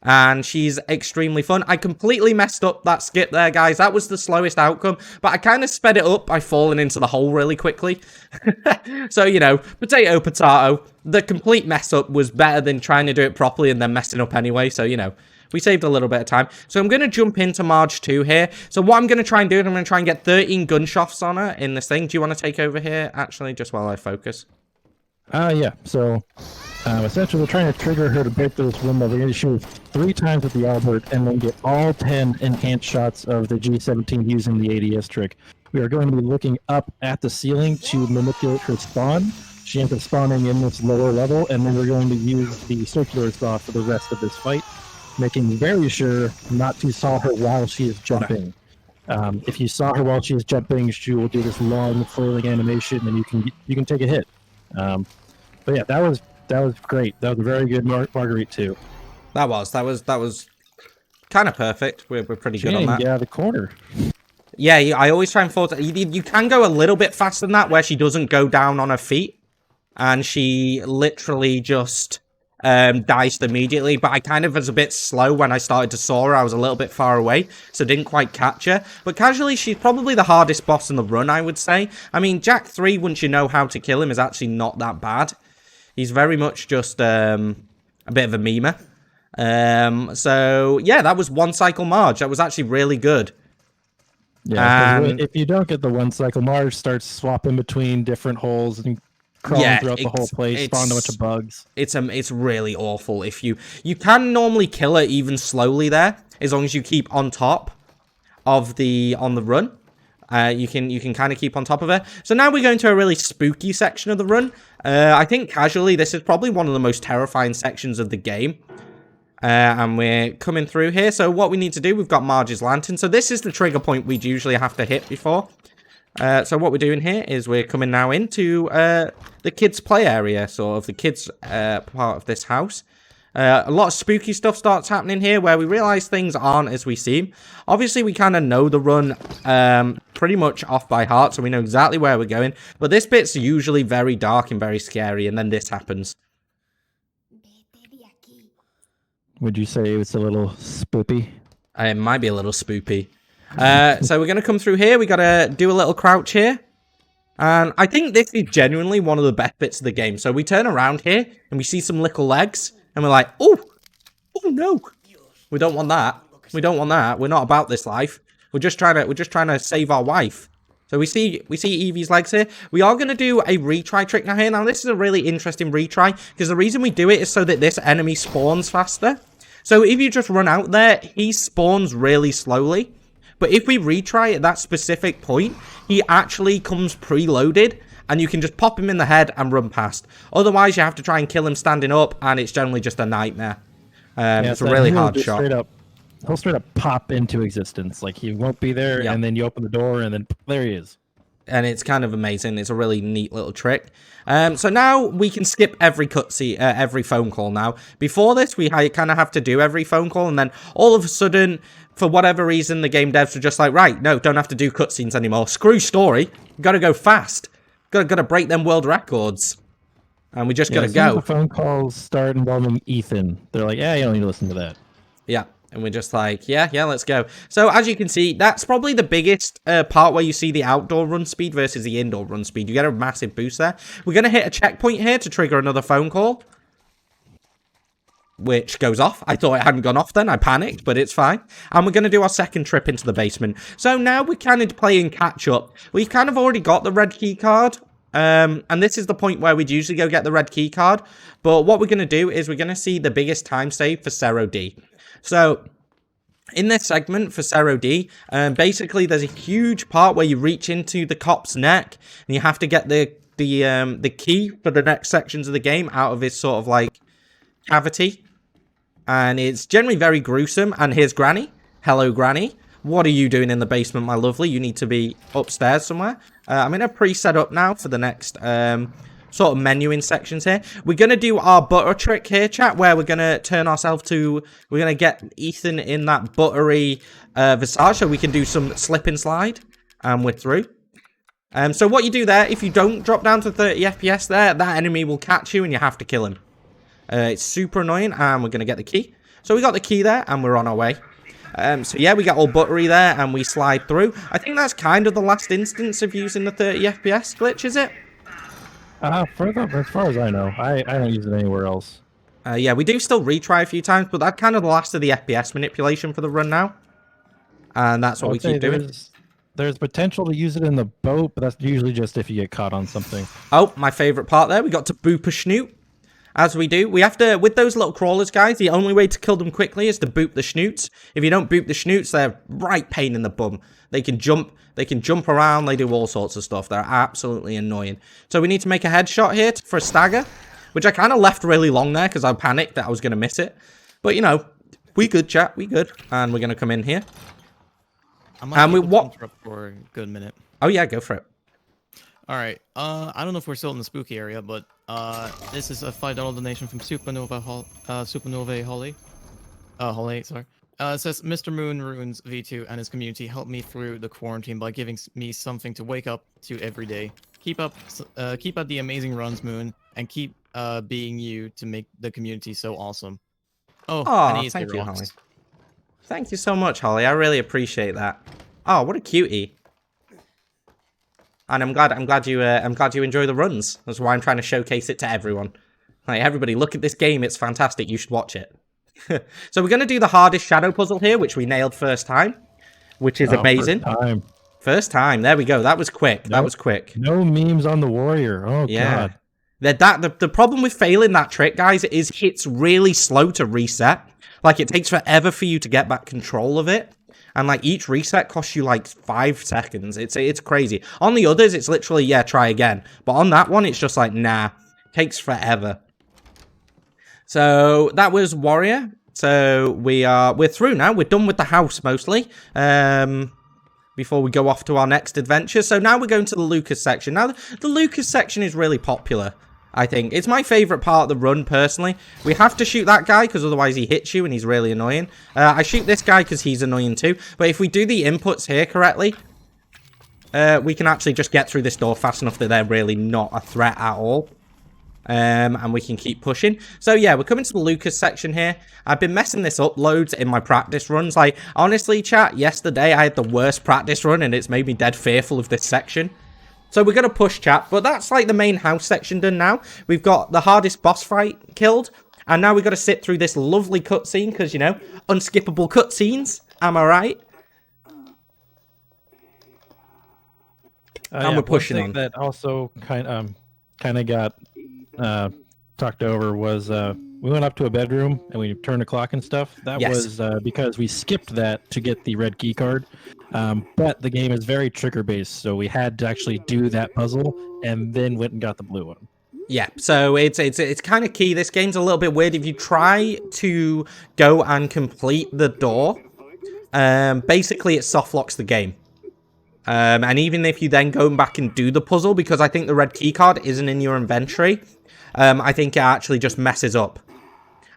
And she's extremely fun. I completely messed up that skip there, guys. That was the slowest outcome. But I kind of sped it up by falling into the hole really quickly. So, you know, potato, potato. The complete mess up was better than trying to do it properly and then messing up anyway. So, you know, we saved a little bit of time. So I'm going to jump into Marge 2 here. So what I'm going to try and do is I'm going to try and get 13 gunshots on her in this thing. Do you want to take over here, actually, just while I focus? Yeah. So... essentially, we're trying to trigger her to break through this window. We're going to shoot 3 times with the Albert and then get all 10 enhanced shots of the G17 using the ADS trick. We are going to be looking up at the ceiling to manipulate her spawn. She ends up spawning in this lower level, and then we're going to use the circular saw for the rest of this fight, making very sure not to saw her while she is jumping. If you saw her while she is jumping, she will do this long flailing animation, and you can take a hit. But yeah, that was great. That was a very good Marguerite 2. That was kind of perfect. We're pretty good on that. Get out of the corner. Yeah, I always try and force. You can go a little bit faster than that, where she doesn't go down on her feet, and she literally just dies immediately. But I kind of was a bit slow when I started to saw her. I was a little bit far away, so didn't quite catch her. But casually, she's probably the hardest boss in the run, I would say. I mean, Jack 3, once you know how to kill him, is actually not that bad. He's very much just a bit of a memer. So yeah, that was one cycle Marge. That was actually really good. Yeah, because if you don't get the one cycle, Marge starts swapping between different holes and crawling throughout the whole place, spawning a bunch of bugs. It's really awful. If you can normally kill her even slowly there, as long as you keep on top of on the run. You can kind of keep on top of her. So now we're going to a really spooky section of the run. I think casually this is probably one of the most terrifying sections of the game. And we're coming through here. So what we need to do, we've got Marge's lantern. So this is the trigger point we'd usually have to hit before. So what we're doing here is we're coming now into the kids' play area, sort of the kids' part of this house. A lot of spooky stuff starts happening here where we realize things aren't as we seem. Obviously, we kind of know the run pretty much off by heart, so we know exactly where we're going. But this bit's usually very dark and very scary, and then this happens. Would you say it's a little spoopy? It might be a little spoopy. So we're going to come through here. We got to do a little crouch here. And I think this is genuinely one of the best bits of the game. So we turn around here and we see some little legs. And we're like, oh no. We don't want that. We don't want that. We're not about this life. We're just trying to save our wife. So we see Evie's legs here. We are going to do a retry trick now here. Now this is a really interesting retry because the reason we do it is so that this enemy spawns faster. So if you just run out there, he spawns really slowly. But if we retry at that specific point, he actually comes preloaded, and you can just pop him in the head and run past. Otherwise, you have to try and kill him standing up, and it's generally just a nightmare. It's a really hard shot. He'll straight up pop into existence. Like, he won't be there, and then you open the door, and then there he is. And it's kind of amazing. It's a really neat little trick. So now we can skip every cutscene, every phone call now. Before this, we kind of have to do every phone call, and then all of a sudden, for whatever reason, the game devs were just like, right, no, don't have to do cutscenes anymore. Screw story. Gotta go fast. Gotta break them world records. And we just gotta go. The phone calls start involving Ethan. They're like, yeah, you don't need to listen to that. Yeah. And we're just like, yeah, let's go. So as you can see, that's probably the biggest part where you see the outdoor run speed versus the indoor run speed. You get a massive boost there. We're going to hit a checkpoint here to trigger another phone call, which goes off. I thought it hadn't gone off then. I panicked, but it's fine. And we're going to do our second trip into the basement. So now we're kind of playing catch up. We've kind of already got the red key card. And this is the point where we'd usually go get the red key card. But what we're going to do is we're going to see the biggest time save for Zero D. So, in this segment for Zero D, basically there's a huge part where you reach into the cop's neck, and you have to get the key for the next sections of the game out of his sort of like cavity, and it's generally very gruesome. And here's Granny. Hello, Granny. What are you doing in the basement, my lovely? You need to be upstairs somewhere. I'm in a pre-set up now for the next sort of menuing sections here. We're going to do our butter trick here, chat, where we're going to turn ourselves to... We're going to get Ethan in that buttery visage so we can do some slip and slide. And we're through. So what you do there, if you don't drop down to 30 FPS there, that enemy will catch you and you have to kill him. It's super annoying, and we're going to get the key. So we got the key there, and we're on our way. So yeah, we get all buttery there, and we slide through. I think that's kind of the last instance of using the 30 FPS glitch, is it? As far as I know, I don't use it anywhere else. Yeah, we do still retry a few times, but that's kind of the last of the FPS manipulation for the run now. And that's what we keep doing. There's potential to use it in the boat, but that's usually just if you get caught on something. Oh, my favorite part there. We got to boop a snoot. As we do, we have to, with those little crawlers, guys, the only way to kill them quickly is to boop the snoots. If you don't boop the snoots, they're right pain in the bum. They can jump around, they do all sorts of stuff. They're absolutely annoying. So we need to make a headshot here for a stagger, which I kind of left really long there because I panicked that I was going to miss it. But, you know, we good, chat, we good. And we're going to come in here. And we what? For a good minute. Oh, yeah, go for it. All right. I don't know if we're still in the spooky area, but this is a $5 donation from Supernova Holly. Holly, sorry. It says Mr. Moonrunesv2 and his community helped me through the quarantine by giving me something to wake up to every day. Keep up the amazing runs, Moon, and keep being you to make the community so awesome. Oh, and Oh, he's thank you, rocks. Holly. Thank you so much, Holly. I really appreciate that. Oh, what a cutie. And I'm glad you enjoy the runs. That's why I'm trying to showcase it to everyone. Like, everybody, look at this game. It's fantastic. You should watch it. So we're going to do the hardest shadow puzzle here, which we nailed first time, which is amazing. First time. There we go. That was quick. That was quick. No memes on the warrior. Oh, yeah. God. The problem with failing that trick, guys, is it's really slow to reset. Like, it takes forever for you to get back control of it. And, like, each reset costs you, like, 5 seconds. It's crazy. On the others, it's literally, yeah, try again. But on that one, it's just like, nah. Takes forever. So, that was Warrior. So, we're through now. We're done with the house, mostly. Before we go off to our next adventure. So, now we're going to the Lucas section. Now, the Lucas section is really popular, I think. It's my favourite part of the run, personally. We have to shoot that guy, because otherwise he hits you, and he's really annoying. I shoot this guy, because he's annoying too. But if we do the inputs here correctly, we can actually just get through this door fast enough that they're really not a threat at all. And we can keep pushing. So, yeah, we're coming to the Lucas section here. I've been messing this up loads in my practice runs. Like, honestly, chat, yesterday I had the worst practice run, and it's made me dead fearful of this section. So we're going to push, chat, but that's like the main house section done now. We've got the hardest boss fight killed, and now we've got to sit through this lovely cutscene, because, you know, unskippable cutscenes, am I right? And we're pushing on. That also kind of got talked over was we went up to a bedroom and we turned the clock and stuff. That was because we skipped that to get the red key card. But the game is very trigger based, so we had to actually do that puzzle and then went and got the blue one. Yeah, so it's kind of key. This game's a little bit weird. If you try to go and complete the door, basically it soft locks the game. And even if you then go back and do the puzzle, because I think the red key card isn't in your inventory, I think it actually just messes up.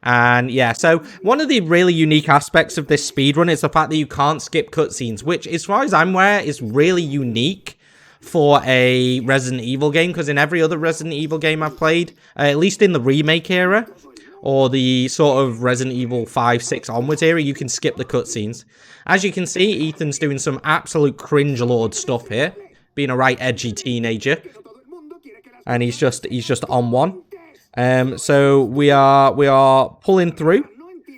And yeah, so one of the really unique aspects of this speedrun is the fact that you can't skip cutscenes, which, as far as I'm aware, is really unique for a Resident Evil game, because in every other Resident Evil game I've played, at least in the remake era, or the sort of Resident Evil 5, 6 onwards era, you can skip the cutscenes. As you can see, Ethan's doing some absolute cringe-lord stuff here, being a right edgy teenager. And he's just on one. So we are pulling through,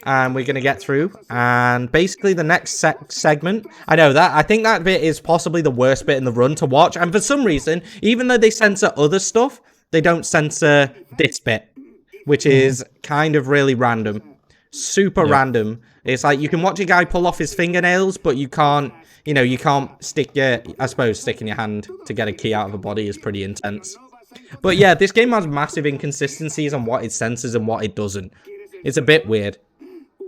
and we're gonna get through. And basically, the next segment, I think that bit is possibly the worst bit in the run to watch. And for some reason, even though they censor other stuff, they don't censor this bit, which is kind of really random, super random. It's like you can watch a guy pull off his fingernails, but you can't. You can't stick sticking your hand to get a key out of a body is pretty intense. But yeah, this game has massive inconsistencies on what it censors and what it doesn't. It's a bit weird.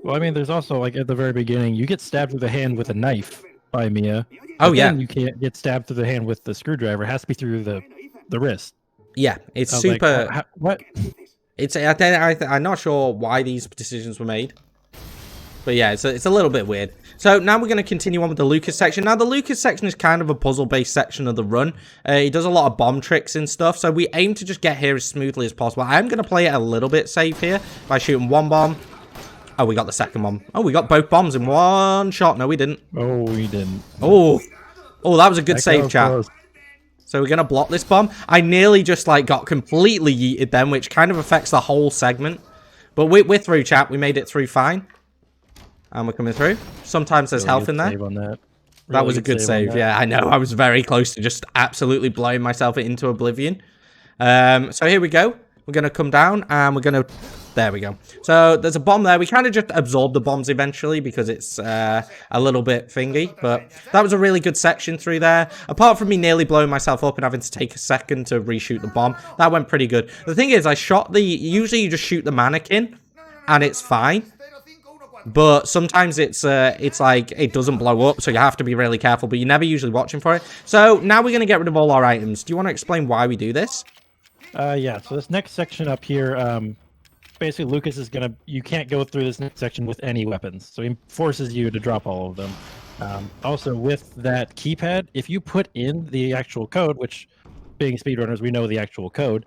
Well, I mean, there's also, like, at the very beginning, you get stabbed through the hand with a knife by Mia. Oh, yeah. You can't get stabbed through the hand with the screwdriver. It has to be through the wrist. Yeah, it's super... Like, what? I'm not sure why these decisions were made. But yeah, it's a little bit weird. So now we're going to continue on with the Lucas section. Now, the Lucas section is kind of a puzzle-based section of the run. It does a lot of bomb tricks and stuff, so we aim to just get here as smoothly as possible. I'm going to play it a little bit safe here by shooting one bomb. Oh, we got the second bomb. Oh, we got both bombs in one shot. No, we didn't. Oh, we didn't. Oh, that was a good save, chat. So we're going to block this bomb. I nearly just, like, got completely yeeted then, which kind of affects the whole segment. But we're through, chat. We made it through fine. And we're coming through. Sometimes there's health in there. That was a good save. Yeah, I know. I was very close to just absolutely blowing myself into oblivion. So here we go. We're going to come down and we're going to... There we go. So there's a bomb there. We kind of just absorb the bombs eventually because it's a little bit thingy. But that was a really good section through there. Apart from me nearly blowing myself up and having to take a second to reshoot the bomb. That went pretty good. The thing is, I shot the... Usually you just shoot the mannequin and it's fine. But sometimes it's like it doesn't blow up, so you have to be really careful, but you're never usually watching for it. So now we're going to get rid of all our items. Do you want to explain why we do this? Yeah, so this next section up here, basically Lucas is gonna. You can't go through this next section with any weapons, so he forces you to drop all of them. Also, with that keypad, if you put in the actual code, which being speedrunners, we know the actual code,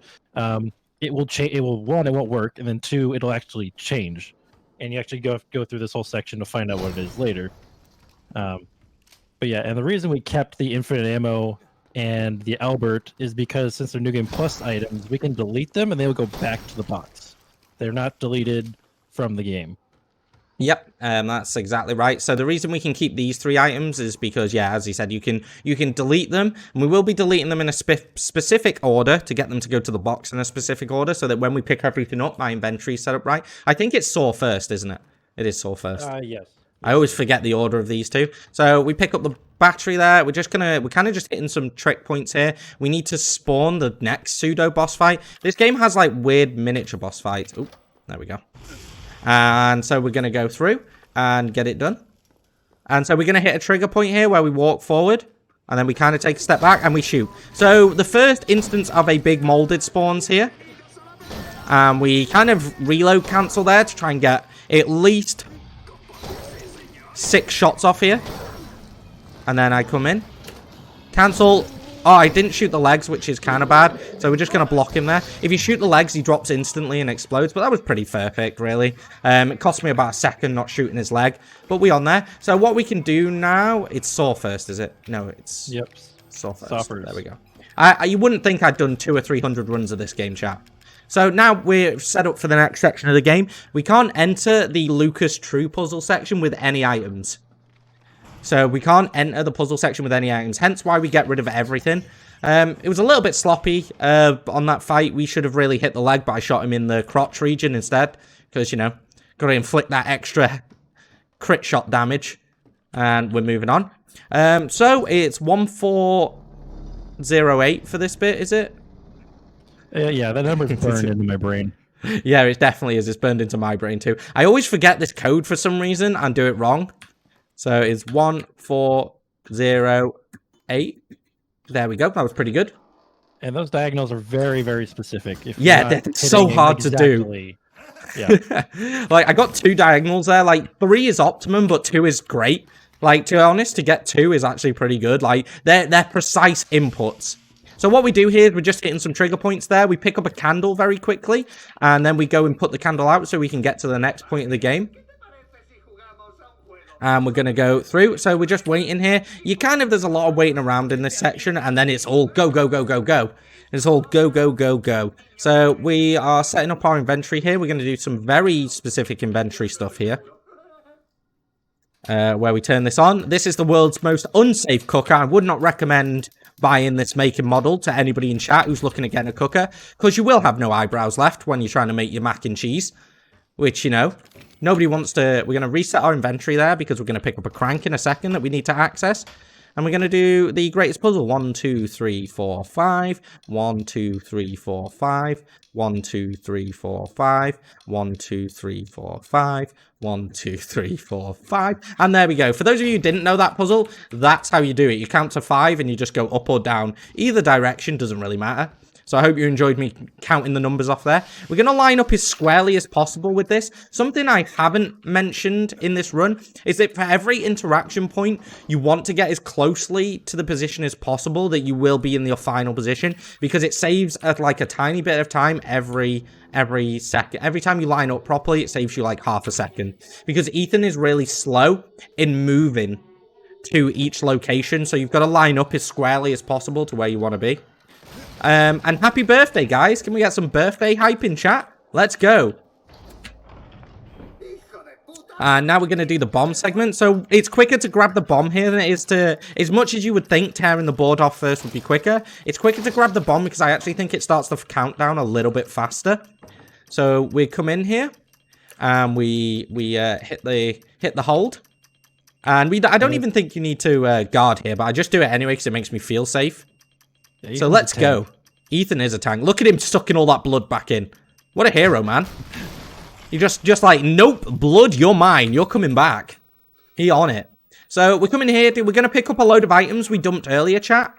it will change. It will, one, it won't work, and then two, it'll actually change, and you actually go through this whole section to find out what it is later. But yeah, and the reason we kept the infinite ammo and the Albert is because since they're New Game Plus items, we can delete them and they will go back to the box. They're not deleted from the game. Yep, that's exactly right. So the reason we can keep these 3 items is because, yeah, as he said, you can delete them, and we will be deleting them in a specific order to get them to go to the box in a specific order, so that when we pick everything up, my inventory is set up right. I think it's saw first, isn't it? It is saw first. Yes. I always forget the order of these two. So we pick up the battery there. We're kind of just hitting some trick points here. We need to spawn the next pseudo boss fight. This game has like weird miniature boss fights. Oh, there we go. And so we're going to go through and get it done. And so we're going to hit a trigger point here where we walk forward. And then we kind of take a step back and we shoot. So the first instance of a big molded spawns here. And we kind of reload cancel there to try and get at least 6 shots off here. And then I come in. Cancel. Oh, I didn't shoot the legs, which is kind of bad. So we're just going to block him there. If you shoot the legs, he drops instantly and explodes. But that was pretty perfect, really. It cost me about a second not shooting his leg. But we on there. So what we can do now... It's saw first, is it? No, it's... Yep. Saw first. Saw first. There we go. You wouldn't think I'd done 200 or 300 runs of this game, chat. So now we're set up for the next section of the game. We can't enter the Lucas True puzzle section with any items. So we can't enter the puzzle section with any items, hence why we get rid of everything. It was a little bit sloppy on that fight. We should have really hit the leg, but I shot him in the crotch region instead. Because, you know, got to inflict that extra crit shot damage. And we're moving on. So it's 1408 for this bit, is it? Yeah, that number's burned into my brain. Yeah, it definitely is. It's burned into my brain too. I always forget this code for some reason and do it wrong. So it's 1408. There we go. That was pretty good. And those diagonals are very, very specific. Yeah, they're so hard to do. Yeah. Like, I got 2 diagonals there. Like, 3 is optimum, but 2 is great. Like, to be honest, to get 2 is actually pretty good. Like, they're precise inputs. So what we do here is we're just hitting some trigger points there. We pick up a candle very quickly, and then we go and put the candle out so we can get to the next point of the game. And we're going to go through. So we're just waiting here. There's a lot of waiting around in this section, and then it's all go, go, go, go, go. It's all go, go, go, go. So we are setting up our inventory here. We're going to do some very specific inventory stuff here. Where we turn this on. This is the world's most unsafe cooker. I would not recommend buying this making model to anybody in chat who's looking at getting a cooker, because you will have no eyebrows left when you're trying to make your mac and cheese, which, you know, nobody wants to. We're going to reset our inventory there because we're going to pick up a crank in a second that we need to access. And we're going to do the greatest puzzle. 1, 2, 3, 4, 5. 1, 2, 3, 4, 5. 1, 2, 3, 4, 5. 1, 2, 3, 4, 5. 1, 2, 3, 4, 5. And there we go. For those of you who didn't know that puzzle, that's how you do it. You count to 5 and you just go up or down. Either direction doesn't really matter. So I hope you enjoyed me counting the numbers off there. We're going to line up as squarely as possible with this. Something I haven't mentioned in this run is that for every interaction point, you want to get as closely to the position as possible that you will be in your final position, because it saves like a tiny bit of time every second. Every time you line up properly, it saves you like half a second, because Ethan is really slow in moving to each location. So you've got to line up as squarely as possible to where you want to be. And happy birthday, guys. Can we get some birthday hype in chat? Let's go. And now we're going to do the bomb segment. So it's quicker to grab the bomb here than it is to... As much as you would think tearing the board off first would be quicker, it's quicker to grab the bomb because I actually think it starts the countdown a little bit faster. So we come in here and we hit the hold. And I don't even think you need to guard here, but I just do it anyway because it makes me feel safe. Yeah, so let's go. Ethan is a tank. Look at him sucking all that blood back in. What a hero, man. He just like, nope, blood, you're mine. You're coming back. He on it. So we're coming here. We're going to pick up a load of items we dumped earlier, chat.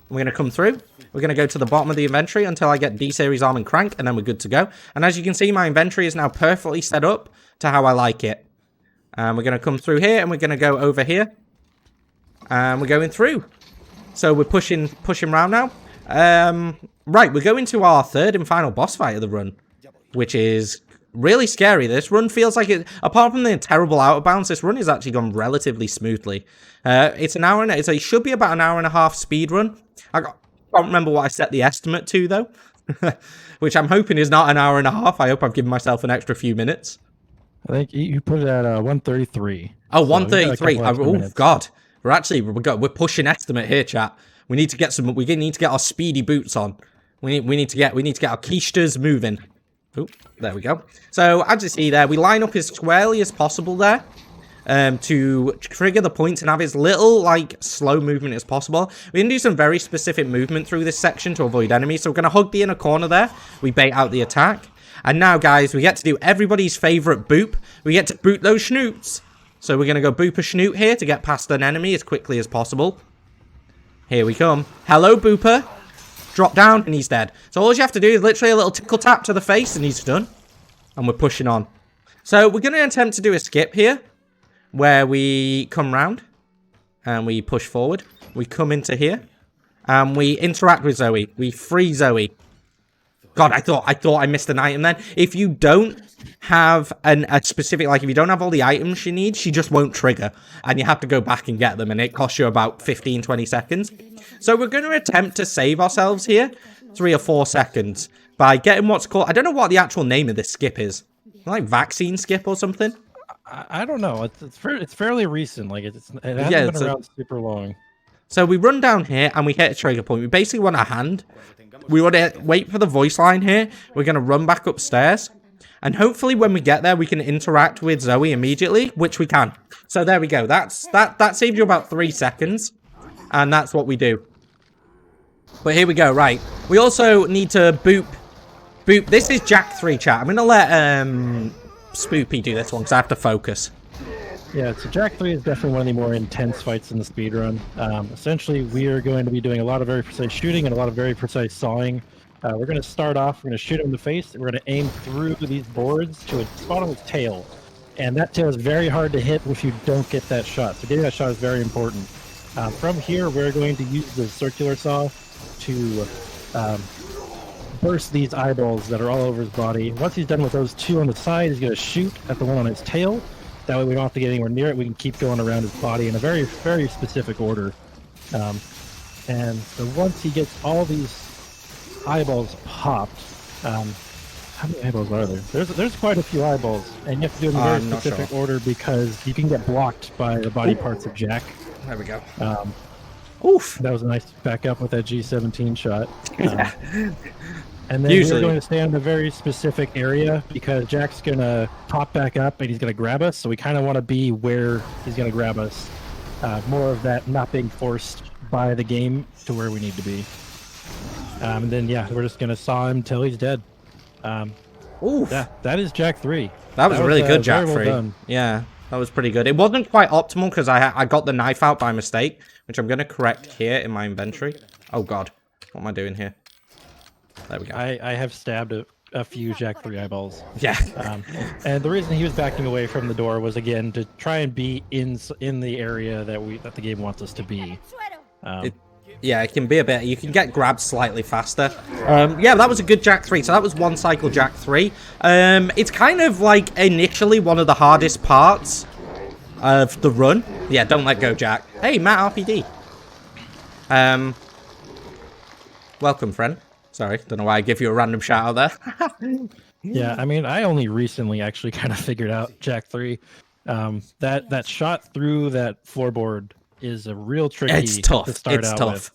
We're going to come through. We're going to go to the bottom of the inventory until I get D-Series arm and crank, and then we're good to go. And as you can see, my inventory is now perfectly set up to how I like it. And we're going to come through here, and we're going to go over here. And we're going through. So we're pushing around now. Right, we're going to our third and final boss fight of the run, which is really scary. This run feels like it, apart from the terrible out of bounds, this run has actually gone relatively smoothly. It's an hour and it should be about an hour and a half speed run. I can't remember what I set the estimate to though, which I'm hoping is not an hour and a half. I hope I've given myself an extra few minutes. I think you put it at 133. Oh, so 133. Oh God, we're pushing estimate here, chat. We need to get our speedy boots on. We need to get our quiches moving. Oh, there we go. So as you see there, we line up as squarely as possible there to trigger the points and have as little like slow movement as possible. We can do some very specific movement through this section to avoid enemies. So we're going to hug the inner corner there. We bait out the attack. And now, guys, we get to do everybody's favorite boop. We get to boot those schnoots. So we're going to go boop a schnoot here to get past an enemy as quickly as possible. Here we come. Hello, Booper. Drop down, and he's dead. So all you have to do is literally a little tickle tap to the face, and he's done. And we're pushing on. So we're going to attempt to do a skip here, where we come round, and we push forward. We come into here, and we interact with Zoe. We free Zoe. God, I thought I missed an item then. If you don't have a specific, like, if you don't have all the items she needs, she just won't trigger. And you have to go back and get them, and it costs you about 15, 20 seconds. So we're going to attempt to save ourselves here 3 or 4 seconds by getting what's called, I don't know what the actual name of this skip is. Like vaccine skip or something? I don't know. It's fairly recent. Like it hasn't been around super long. So we run down here and we hit a trigger point. We basically want a hand. We want to wait for the voice line here. We're going to run back upstairs. And hopefully when we get there, we can interact with Zoe immediately, which we can. So there we go. That saved you about 3 seconds. And that's what we do. But here we go. Right. We also need to boop. This is Jack 3, chat. I'm going to let Spoopy do this one because I have to focus. Yeah, so Jack 3 is definitely one of the more intense fights in the speedrun. Essentially, we are going to be doing a lot of very precise shooting and a lot of very precise sawing. We're going to start off, we're going to shoot him in the face, and we're going to aim through these boards to a spot on his tail. And that tail is very hard to hit if you don't get that shot. So getting that shot is very important. From here, we're going to use the circular saw to burst these eyeballs that are all over his body. Once he's done with those 2 on the side, he's going to shoot at the one on his tail. That way we don't have to get anywhere near it. We can keep going around his body in a very, very specific order. And so once he gets all these eyeballs popped, how many eyeballs are there? There's quite a few eyeballs, and you have to do it in a very specific order because you can get blocked by the body parts of Jack. There we go. Oof! That was a nice backup with that G17 shot. And then we're going to stay in a very specific area because Jack's going to pop back up and he's going to grab us. So we kind of want to be where he's going to grab us. More of that not being forced by the game to where we need to be. And then, yeah, we're just going to saw him until he's dead. Oof. Yeah, that is Jack 3. That was really good, Jack 3. Well, yeah, that was pretty good. It wasn't quite optimal because I got the knife out by mistake, which I'm going to correct here in my inventory. Oh, God. What am I doing here? There we go. I have stabbed a few Jack 3 eyeballs. Yeah. And the reason he was backing away from the door was, again, to try and be in the area that the game wants us to be. Yeah, it can be a bit. You can get grabbed slightly faster. Yeah, that was a good Jack 3. So that was one cycle Jack 3. It's kind of like initially one of the hardest parts of the run. Yeah, don't let go, Jack. Hey, Matt RPD. Welcome, friend. Sorry, don't know why I give you a random shout out there. Yeah, I mean, I only recently actually kind of figured out Jack 3. That shot through that floorboard is a real tricky it's tough. To start it's out tough.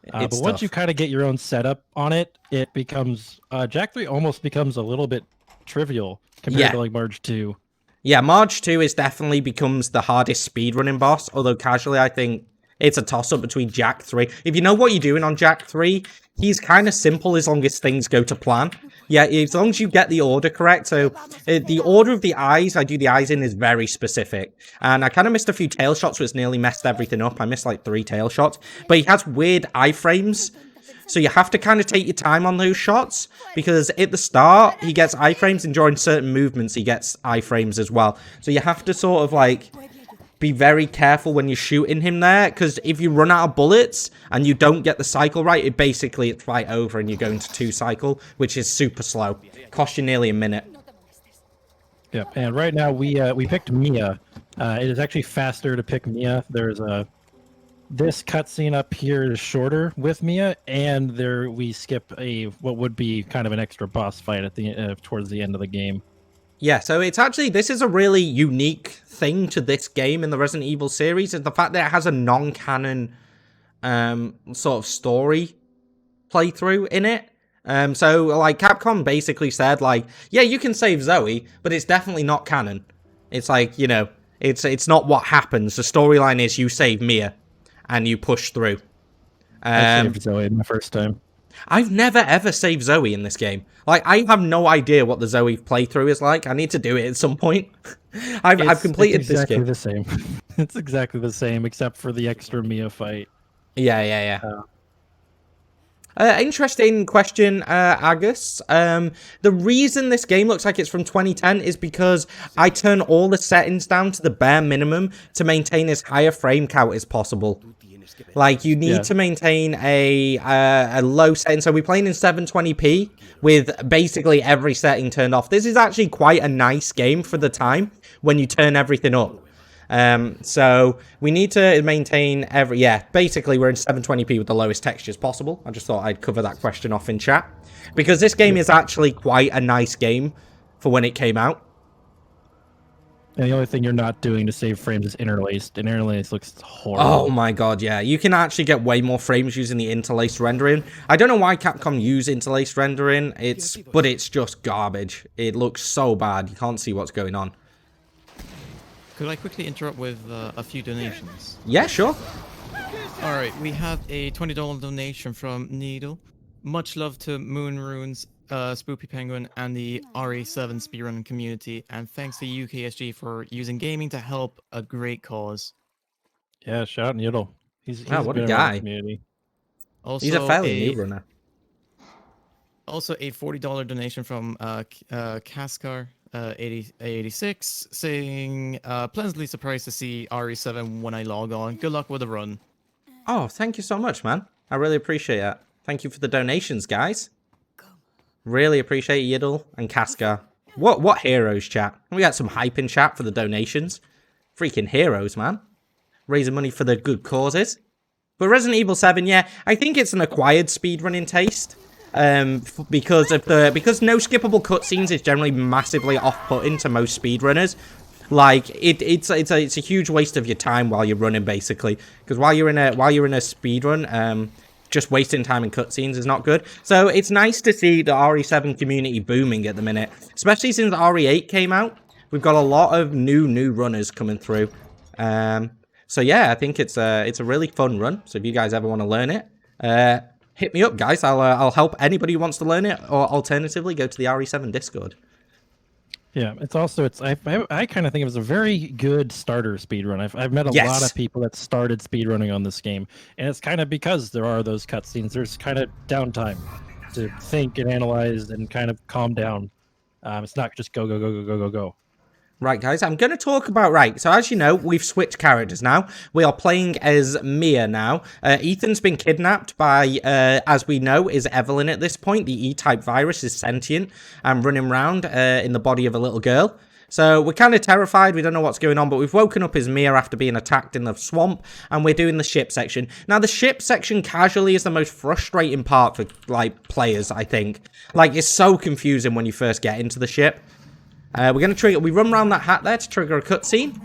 With. But once you kind of get your own setup on it, it becomes Jack 3 almost becomes a little bit trivial compared to like Marge 2. Yeah, Marge 2 is definitely becomes the hardest speedrunning boss, although casually I think it's a toss-up between Jack 3. If you know what you're doing on Jack 3, he's kind of simple as long as things go to plan. Yeah, as long as you get the order correct. So the order of the eyes I do the eyes in is very specific. And I kind of missed a few tail shots, which nearly messed everything up. I missed like 3 tail shots. But he has weird iframes. So you have to kind of take your time on those shots. Because at the start, he gets iframes, and during certain movements, he gets iframes as well. So you have to sort of like be very careful when you're shooting him there, because if you run out of bullets and you don't get the cycle right, it's fight over and you're going to 2 cycle, which is super slow. Costs you nearly a minute. Yep, and right now we picked Mia. It is actually faster to pick Mia. There's this cutscene up here is shorter with Mia, and there we skip what would be kind of an extra boss fight at the towards the end of the game. Yeah, so it's actually, this is a really unique thing to this game in the Resident Evil series, is the fact that it has a non-canon sort of story playthrough in it. So, like, Capcom basically said, like, yeah, you can save Zoe, but it's definitely not canon. It's like, you know, it's not what happens. The storyline is you save Mia, and you push through. I saved Zoe my first time. I've never ever saved Zoe in this game. Like, I have no idea what the Zoe playthrough is like. I need to do it at some point. I've completed this game. It's exactly the same. It's exactly the same, except for the extra Mia fight. Yeah. Interesting question, Agus. The reason this game looks like it's from 2010 is because I turn all the settings down to the bare minimum to maintain as high a frame count as possible. Like, you need to maintain a low setting. So we're playing in 720p with basically every setting turned off. This is actually quite a nice game for the time when you turn everything up. So we need to maintain basically we're in 720p with the lowest textures possible. I just thought I'd cover that question off in chat, because this game is actually quite a nice game for when it came out. And the only thing you're not doing to save frames is interlaced, and interlaced looks horrible. Oh my god, yeah. You can actually get way more frames using the interlaced rendering. I don't know why Capcom use interlaced rendering, but it's just garbage. It looks so bad, you can't see what's going on. Could I quickly interrupt with a few donations? Yeah, sure. Alright, we have a $20 donation from Needle. Much love to Moonrunesv2, Spoopy Penguin, and the RE7 speedrun community, and thanks to UKSG for using gaming to help a great cause. Yeah, shout out Needle. He's what a been around guy. the community. Also, He's a fairly new runner. Also, a $40 donation from Kaskar 86, saying, pleasantly surprised to see RE7 when I log on. Good luck with the run. Oh, thank you so much, man. I really appreciate it. Thank you for the donations, guys. Really appreciate Yiddle and Kaskar. What heroes, chat? We got some hype in chat for the donations. Freaking heroes, man. Raising money for the good causes. But Resident Evil 7, yeah, I think it's an acquired speedrunning taste. Because no skippable cutscenes is generally massively off-putting to most speedrunners. Like, it's a huge waste of your time while you're running, basically. Because while you're in a speedrun, just wasting time in cutscenes is not good. So it's nice to see the RE7 community booming at the minute, especially since RE8 came out. We've got a lot of new runners coming through. So yeah, I think it's a really fun run. So if you guys ever want to learn it, hit me up, guys. I'll help anybody who wants to learn it, or alternatively, go to the RE7 Discord. Yeah, I kind of think it was a very good starter speedrun. I've met a lot of people that started speedrunning on this game, and it's kind of because there are those cutscenes. There's kind of downtime to think and analyze and kind of calm down. It's not just go. Right, guys, I'm going to talk about, so as you know, we've switched characters now. We are playing as Mia now. Ethan's been kidnapped by, as we know, is Evelyn at this point. The E-type virus is sentient and running around in the body of a little girl. So we're kind of terrified. We don't know what's going on, but we've woken up as Mia after being attacked in the swamp, and we're doing the ship section. Now, the ship section casually is the most frustrating part for, players, I think. It's so confusing when you first get into the ship. We're going to trigger, we run around that hat there to trigger a cutscene,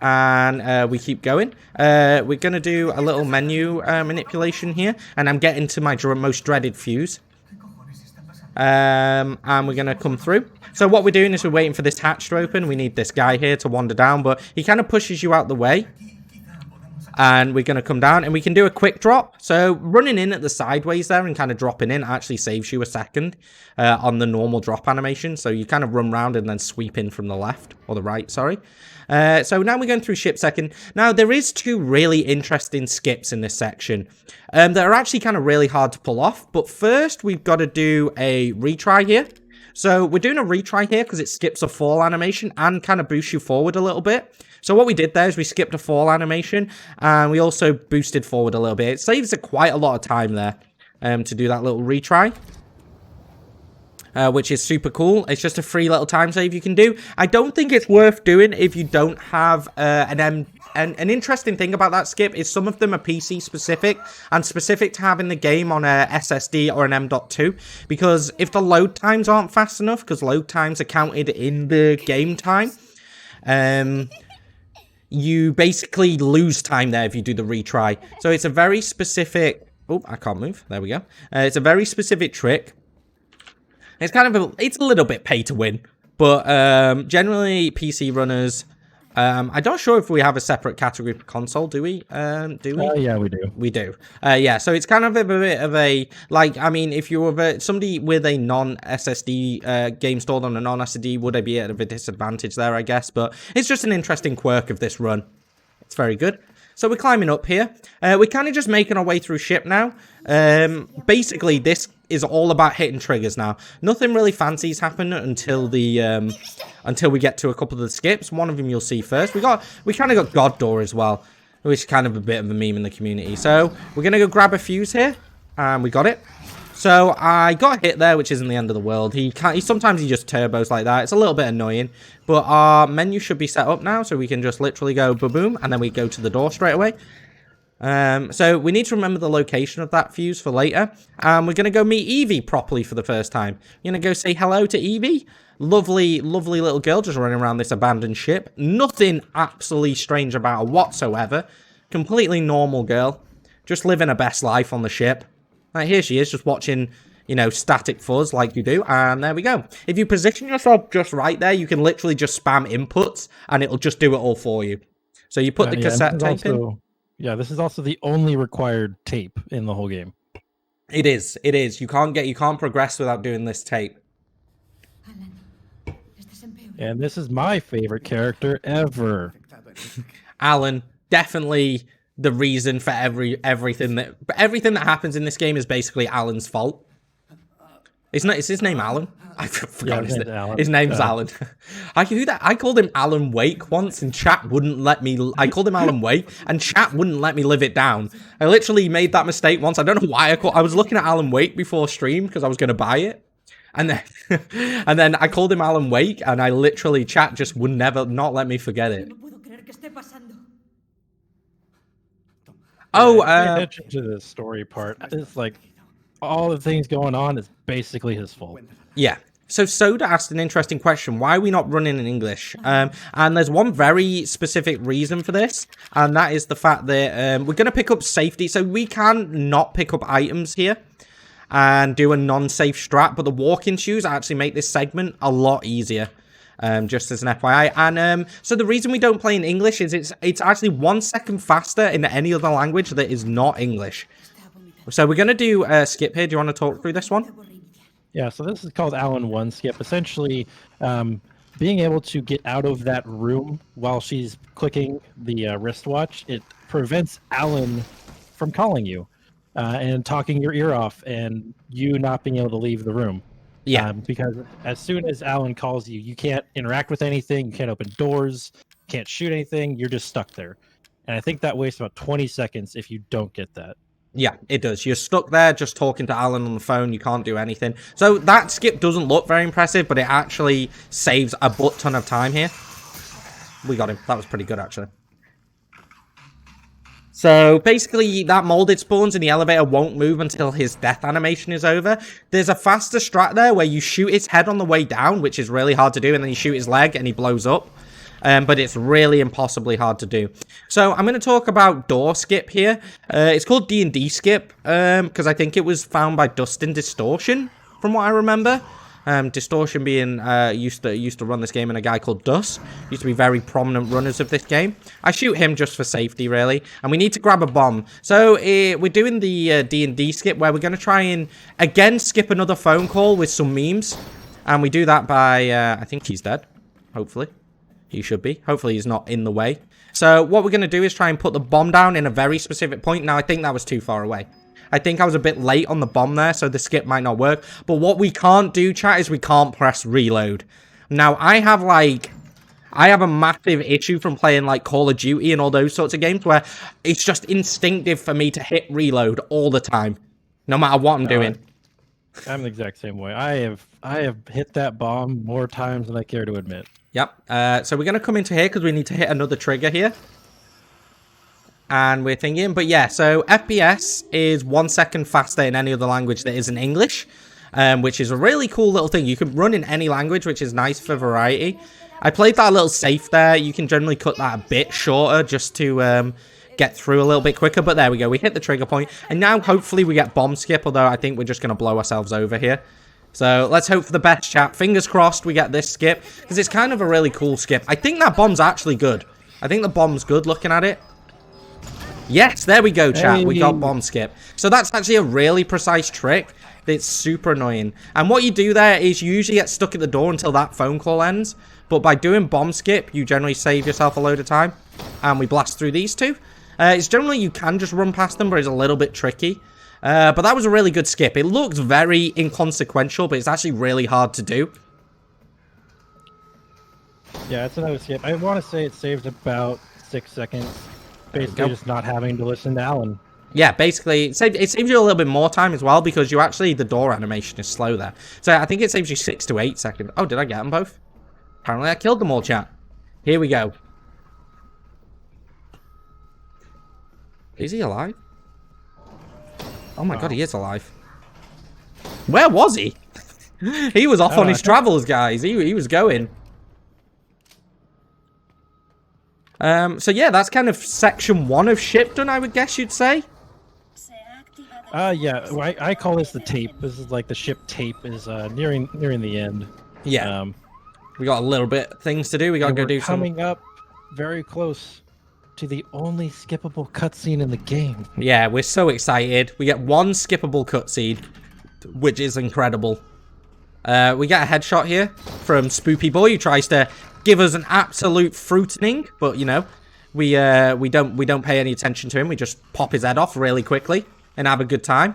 and we keep going. We're going to do a little menu manipulation here, and I'm getting to my most dreaded fuse. And we're going to come through. So what we're doing is we're waiting for this hatch to open. We need this guy here to wander down, but he kind of pushes you out the way. And we're going to come down and we can do a quick drop. So running in at the sideways there and kind of dropping in actually saves you a second on the normal drop animation. So you kind of run around and then sweep in from the left or the right, sorry. So now we're going through ship second. Now there is 2 really interesting skips in this section that are actually kind of really hard to pull off. But first we've got to do a retry here. So we're doing a retry here because it skips a fall animation and kind of boosts you forward a little bit. So what we did there is we skipped a fall animation and we also boosted forward a little bit. It saves it quite a lot of time there to do that little retry. Which is super cool. It's just a free little time save you can do. I don't think it's worth doing if you don't have an interesting thing about that skip is some of them are PC specific and specific to having the game on a SSD or an M.2 because if the load times aren't fast enough, because load times are counted in the game time, you basically lose time there if you do the retry. So it's a very specific... Oh, I can't move. There we go. It's a very specific trick. It's kind of it's a little bit pay to win, but generally PC runners. I'm not sure if we have a separate category for console. Do we? Do we? Yeah, we do. We do. Yeah. So it's kind of a bit of a like. I mean, if you were somebody with a non-SSD game stored on a non-SSD, would I be at a disadvantage there? I guess, but it's just an interesting quirk of this run. It's very good. So we're climbing up here. We're kind of just making our way through ship now. Basically, this is all about hitting triggers now. Nothing really fancy's happened until the until we get to a couple of the skips. One of them you'll see first. We kind of got God Door as well, which is kind of a bit of a meme in the community. So we're gonna go grab a fuse here, and we got it. So I got hit there, which isn't the end of the world. Sometimes he just turbos like that. It's a little bit annoying, but our menu should be set up now, so we can just literally go boom, and then we go to the door straight away. So we need to remember the location of that fuse for later. We're going to go meet Evie properly for the first time. You're going to go say hello to Evie. Lovely, lovely little girl just running around this abandoned ship. Nothing absolutely strange about her whatsoever. Completely normal girl. Just living her best life on the ship. Right, here she is, just watching, you know, static fuzz like you do. And there we go. If you position yourself just right there, you can literally just spam inputs and it'll just do it all for you. So you put the cassette tape in. Yeah, this is also the only required tape in the whole game. It is. It is. You can't progress without doing this tape. And this is my favorite character ever. Alan, definitely the reason for everything that happens in this game is basically Alan's fault. Is his name Alan? I forgot his name. His name's Alan. I called him Alan Wake once, and chat wouldn't let me. I called him Alan Wake, and chat wouldn't let me live it down. I literally made that mistake once. I don't know why I was looking at Alan Wake before stream because I was going to buy it, and then I called him Alan Wake, and I literally chat just would not let me forget it. Oh, pay attention to the story part. It's like all the things going on is basically his fault. Yeah. So Soda asked an interesting question. Why are we not running in English? And there's one very specific reason for this, and that is the fact that we're going to pick up safety. So we can not pick up items here and do a non-safe strat, but the walking shoes actually make this segment a lot easier. Just as an FYI. And so the reason we don't play in English is it's actually 1 second faster in any other language that is not English. So we're going to do a skip here. Do you want to talk through this one? Yeah, so this is called Alan 1 skip. Essentially, being able to get out of that room while she's clicking the wristwatch, it prevents Alan from calling you and talking your ear off and you not being able to leave the room. Yeah, because as soon as Alan calls you, you can't interact with anything, you can't open doors, can't shoot anything, you're just stuck there. And I think that wastes about 20 seconds if you don't get that. Yeah, it does. You're stuck there just talking to Alan on the phone, you can't do anything. So that skip doesn't look very impressive, but it actually saves a butt ton of time here. We got him. That was pretty good, actually. So basically, that molded spawns and the elevator won't move until his death animation is over. There's a faster strat there where you shoot his head on the way down, which is really hard to do, and then you shoot his leg and he blows up. But it's really impossibly hard to do. So I'm going to talk about door skip here. It's called D&D skip because I think it was found by Dustin Distortion, from what I remember. Distortion being used to run this game, and a guy called Dus used to be very prominent runners of this game. I shoot him just for safety, really. And we need to grab a bomb. So we're doing the D&D skip where we're going to try and again skip another phone call with some memes, and we do that by I think he's dead. Hopefully, he should be. Hopefully, he's not in the way. So what we're going to do is try and put the bomb down in a very specific point. Now I think that was too far away. I think I was a bit late on the bomb there, so the skip might not work. But what we can't do, chat, is we can't press reload. Now, I have a massive issue from playing, like, Call of Duty and all those sorts of games where it's just instinctive for me to hit reload all the time, no matter what I'm doing. I'm the exact same way. I have hit that bomb more times than I care to admit. Yep. So we're going to come into here because we need to hit another trigger here. And we're thinking, but yeah, so FPS is 1 second faster in any other language that isn't English, which is a really cool little thing. You can run in any language, which is nice for variety. I played that a little safe there. You can generally cut that a bit shorter just to get through a little bit quicker, but there we go. We hit the trigger point, and now hopefully we get bomb skip, although I think we're just going to blow ourselves over here. So let's hope for the best, chat. Fingers crossed we get this skip, because it's kind of a really cool skip. I think that bomb's actually good. I think the bomb's good looking at it. Yes, there we go, chat. Hey. We got bomb skip. So that's actually a really precise trick. It's super annoying. And what you do there is you usually get stuck at the door until that phone call ends. But by doing bomb skip, you generally save yourself a load of time. And we blast through these two. It's generally you can just run past them, but it's a little bit tricky. But that was a really good skip. It looks very inconsequential, but it's actually really hard to do. Yeah, it's another skip. I want to say it saves about 6 seconds. Basically just not having to listen to Alan. Yeah, basically, it saves you a little bit more time as well, because you actually, the door animation is slow there. So I think it saves you 6 to 8 seconds. Oh, did I get them both? Apparently I killed them all, chat. Here we go. Is he alive? Oh my god, he is alive. Where was he? He was off on his travels, guys. He was going. So yeah, that's kind of section 1 of ship done, I would guess you'd say. Yeah, I call this the tape. This is like the ship tape is nearing the end. Yeah. We got a little bit of things to do. We gotta go do some. Coming up very close to the only skippable cutscene in the game. Yeah, we're so excited. We get one skippable cutscene, which is incredible. We get a headshot here from Spoopy Boy, who tries to give us an absolute fruitening, but you know, we don't pay any attention to him. We just pop his head off really quickly and have a good time.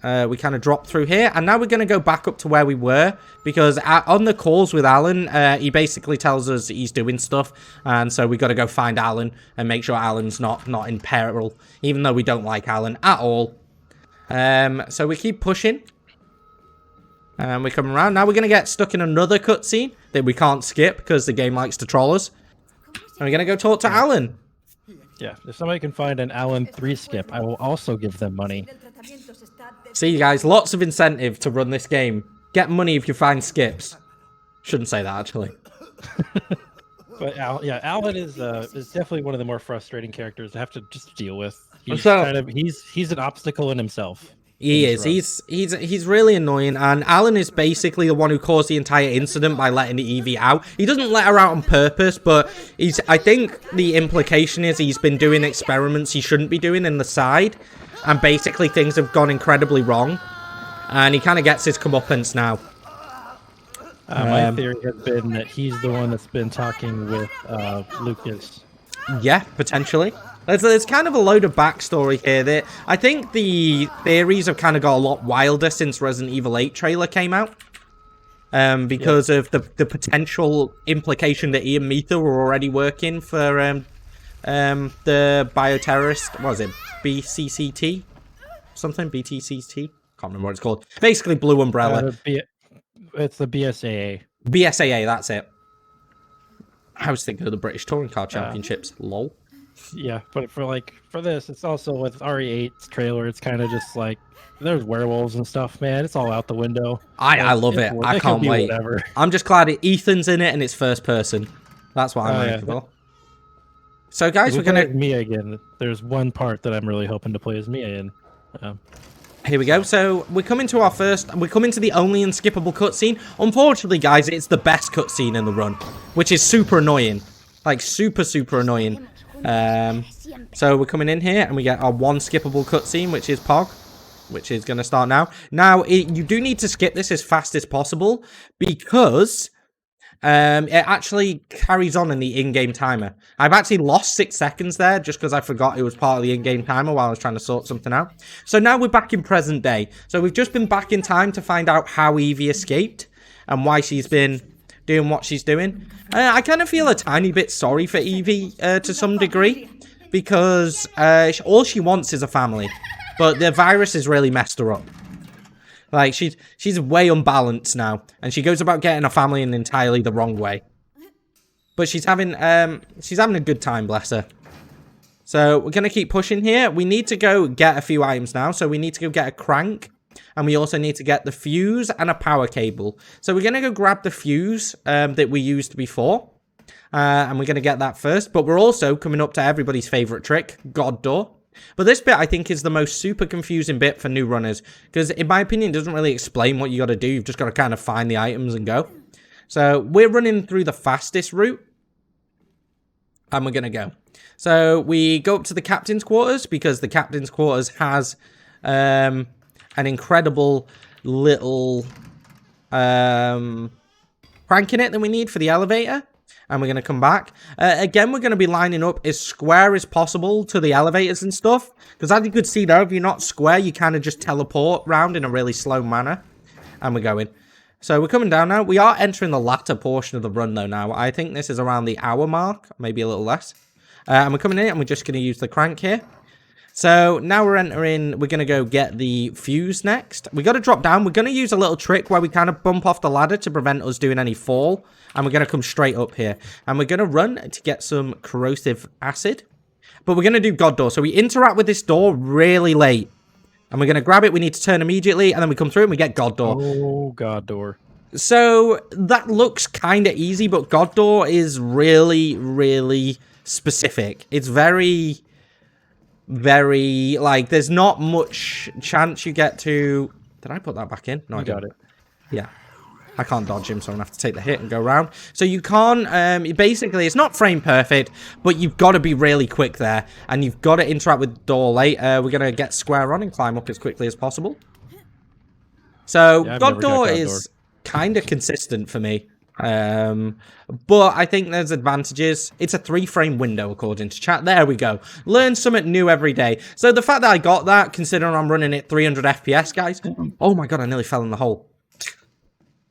We kind of drop through here, and now we're going to go back up to where we were, because on the calls with Alan, he basically tells us he's doing stuff, and so we got to go find Alan and make sure Alan's not in peril, even though we don't like Alan at all. So we keep pushing. And we come around. Now we're going to get stuck in another cutscene that we can't skip because the game likes to troll us. And we're going to go talk to Alan. Yeah, if somebody can find an Alan 3 skip, I will also give them money. See, guys, lots of incentive to run this game. Get money if you find skips. Shouldn't say that, actually. But Alan is definitely one of the more frustrating characters to have to just deal with. He's he's an obstacle in himself. He is. He's really annoying, and Alan is basically the one who caused the entire incident by letting Evie out. He doesn't let her out on purpose, but I think the implication is he's been doing experiments he shouldn't be doing in the side, and basically things have gone incredibly wrong, and he kind of gets his comeuppance now. My theory has been that he's the one that's been talking with Lucas. Yeah, potentially. There's kind of a load of backstory here. That I think the theories have kind of got a lot wilder since Resident Evil 8 trailer came out. Because of the potential implication that he and Mita were already working for the bioterrorist, what was it, BCCT? Something? BTCT? Can't remember what it's called. Basically Blue Umbrella. It's the BSAA. BSAA, that's it. I was thinking of the British Touring Car Championships. Lol. Yeah, but for this, it's also with RE8's trailer. It's kind of just like there's werewolves and stuff, man. It's all out the window. I love it. I can't wait. Whatever. I'm just glad Ethan's in it and it's first person. That's what I'm waiting for. So, guys, we're gonna Mia again. There's one part that I'm really hoping to play as Mia in. Here we go. So we're coming to the only unskippable cutscene. Unfortunately, guys, it's the best cutscene in the run, which is super annoying. Like, super, super annoying. So we're coming in here and we get our one skippable cutscene, which is Pog, which is going to start now. Now, you do need to skip this as fast as possible because it actually carries on in the in-game timer. I've actually lost 6 seconds there just because I forgot it was part of the in-game timer while I was trying to sort something out. So now we're back in present day. So we've just been back in time to find out how Evie escaped and why she's been doing what she's doing. I kind of feel a tiny bit sorry for Evie to some degree because all she wants is a family. But the virus has really messed her up. Like, she's way unbalanced now. And she goes about getting a family in entirely the wrong way. But she's having a good time, bless her. So, we're going to keep pushing here. We need to go get a few items now. So, we need to go get a crank. And we also need to get the fuse and a power cable. So, we're going to go grab the fuse that we used before. And we're going to get that first. But we're also coming up to everybody's favourite trick, God Door. But this bit, I think, is the most super confusing bit for new runners. Because, in my opinion, it doesn't really explain what you got to do. You've just got to kind of find the items and go. So, we're running through the fastest route. And we're going to go. So, we go up to the captain's quarters. Because the captain's quarters has an incredible little crank in it that we need for the elevator. And we're going to come back. Again, we're going to be lining up as square as possible to the elevators and stuff. Because as you could see there, if you're not square, you kind of just teleport around in a really slow manner. And we're going. So we're coming down now. We are entering the latter portion of the run, though, now. I think this is around the hour mark. Maybe a little less. And we're coming in and we're just going to use the crank here. So now we're entering, we're going to go get the fuse next. We got to drop down. We're going to use a little trick where we kind of bump off the ladder to prevent us doing any fall. And we're going to come straight up here. And we're going to run to get some corrosive acid. But we're going to do God Door. So we interact with this door really late. And we're going to grab it. We need to turn immediately. And then we come through and we get God Door. Oh, God Door. So that looks kind of easy. But God Door is really, really specific. It's very... like, there's not much chance you get to... Did I put that back in? No, I got it. Yeah. I can't dodge him, so I'm going to have to take the hit and go around. So you can't... basically, it's not frame perfect, but you've got to be really quick there. And you've got to interact with the door late. We're going to get square on and climb up as quickly as possible. So, yeah, God Door is kind of consistent for me. But I think there's advantages. It's a 3-frame window according to chat. There we go. Learn something new every day. So the fact that I got that, considering I'm running at 300 FPS, guys. Oh my god, I nearly fell in the hole.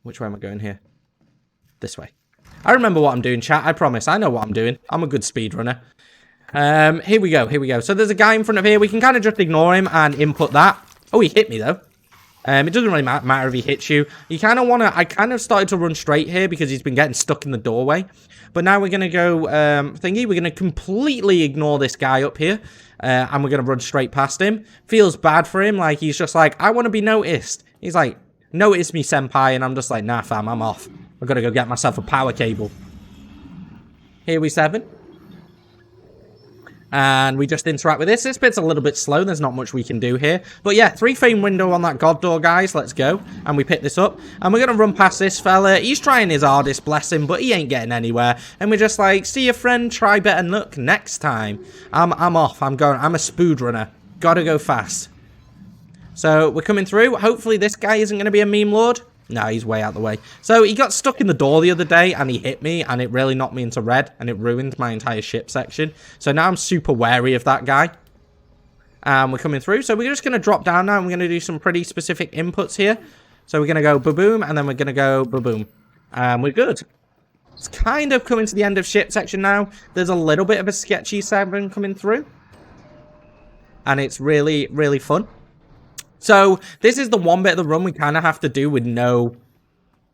Which way am I going here? This way. I remember what I'm doing, chat. I promise. I know what I'm doing. I'm a good speedrunner. Here we go. Here we go. So there's a guy in front of here. We can kind of just ignore him and input that. Oh, he hit me though. It doesn't really matter if he hits you. You kind of want to... I kind of started to run straight here because he's been getting stuck in the doorway. But now we're going to go thingy. We're going to completely ignore this guy up here. And we're going to run straight past him. Feels bad for him. Like, he's just like, I want to be noticed. He's like, notice me, senpai. And I'm just like, nah, fam, I'm off. I've got to go get myself a power cable. Here we 7. And we just interact with this. This bit's a little bit slow. There's not much we can do here. But yeah, 3-frame window on that God Door, guys. Let's go. And we pick this up. And we're going to run past this fella. He's trying his hardest, bless him, but he ain't getting anywhere. And we're just like, see you, friend. Try better luck next time. I'm off. I'm going. I'm a speedrunner. Gotta go fast. So we're coming through. Hopefully this guy isn't going to be a meme lord. No, he's way out the way. So he got stuck in the door the other day and he hit me and it really knocked me into red and it ruined my entire ship section. So now I'm super wary of that guy. And we're coming through. So we're just going to drop down now and we're going to do some pretty specific inputs here. So we're going to go ba-boom and then we're going to go ba-boom. And we're good. It's kind of coming to the end of ship section now. There's a little bit of a sketchy 7 coming through. And it's really, really fun. So, this is the one bit of the run we kind of have to do with no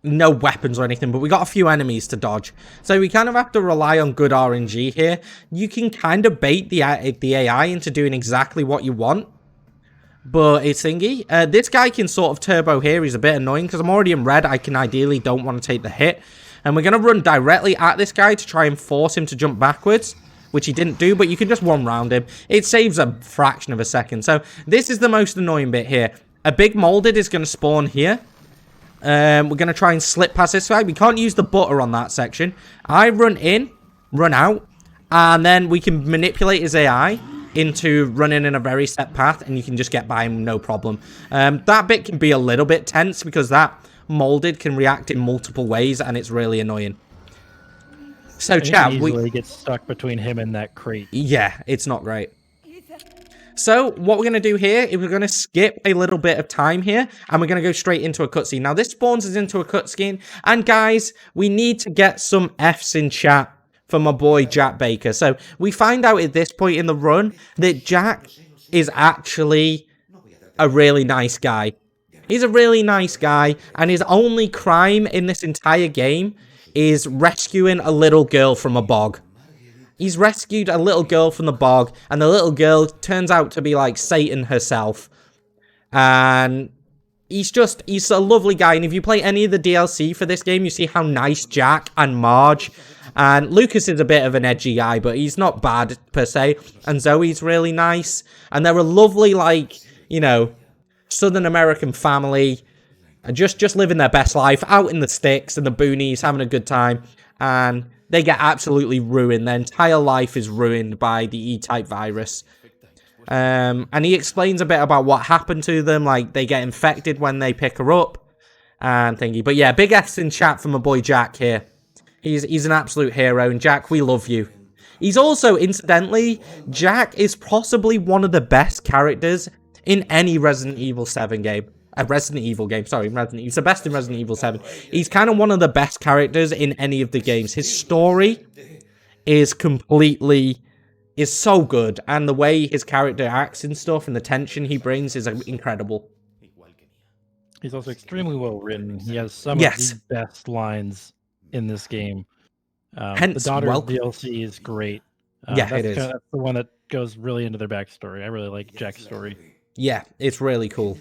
weapons or anything, but we got a few enemies to dodge. So, we kind of have to rely on good RNG here. You can kind of bait the AI into doing exactly what you want, but it's thingy. This guy can sort of turbo here. He's a bit annoying because I'm already in red. I can ideally don't want to take the hit. And we're going to run directly at this guy to try and force him to jump backwards, which he didn't do, but you can just run round him. It saves a fraction of a second. So this is the most annoying bit here. a big molded is going to spawn here. We're going to try and slip past this guy. We can't use the butter on that section. I run in, run out, and then we can manipulate his AI into running in a very set path, and you can just get by him no problem. That bit can be a little bit tense because that molded can react in multiple ways, and it's really annoying. So, chat, we get stuck between him and that crate. Yeah, it's not great. So, what we're going to do here is we're going to skip a little bit of time here, and we're going to go straight into a cutscene. Now, this spawns us into a cutscene, and guys, we need to get some Fs in chat for my boy Jack Baker. So, we find out at this point in the run that Jack is actually a really nice guy. He's a really nice guy, and his only crime in this entire game is rescuing a little girl from a bog. He's rescued a little girl from the bog, and the little girl turns out to be like Satan herself. And he's a lovely guy. And if you play any of the DLC for this game, you see how nice Jack and Marge, and Lucas is a bit of an edgy guy, but he's not bad per se. And Zoe's really nice. And they're a lovely, like, you know, Southern American family. And just living their best life out in the sticks and the boonies, having a good time. And they get absolutely ruined. Their entire life is ruined by the E-type virus. And he explains a bit about what happened to them. Like, they get infected when they pick her up. And thingy. But yeah, big F's in chat from my boy Jack here. He's an absolute hero. And Jack, we love you. He's also, incidentally, Jack is possibly one of the best characters in any Resident Evil 7 game. Resident Evil game, sorry, he's the best in Resident Evil 7. He's kind of one of the best characters in any of the games. His story is so good, and the way his character acts and stuff, and the tension he brings is incredible. He's also extremely well written. He has some of the best lines in this game. Hence, the daughter DLC is great. Yeah, it is. That's the one that goes really into their backstory. I really like Jack's story. Yeah, it's really cool.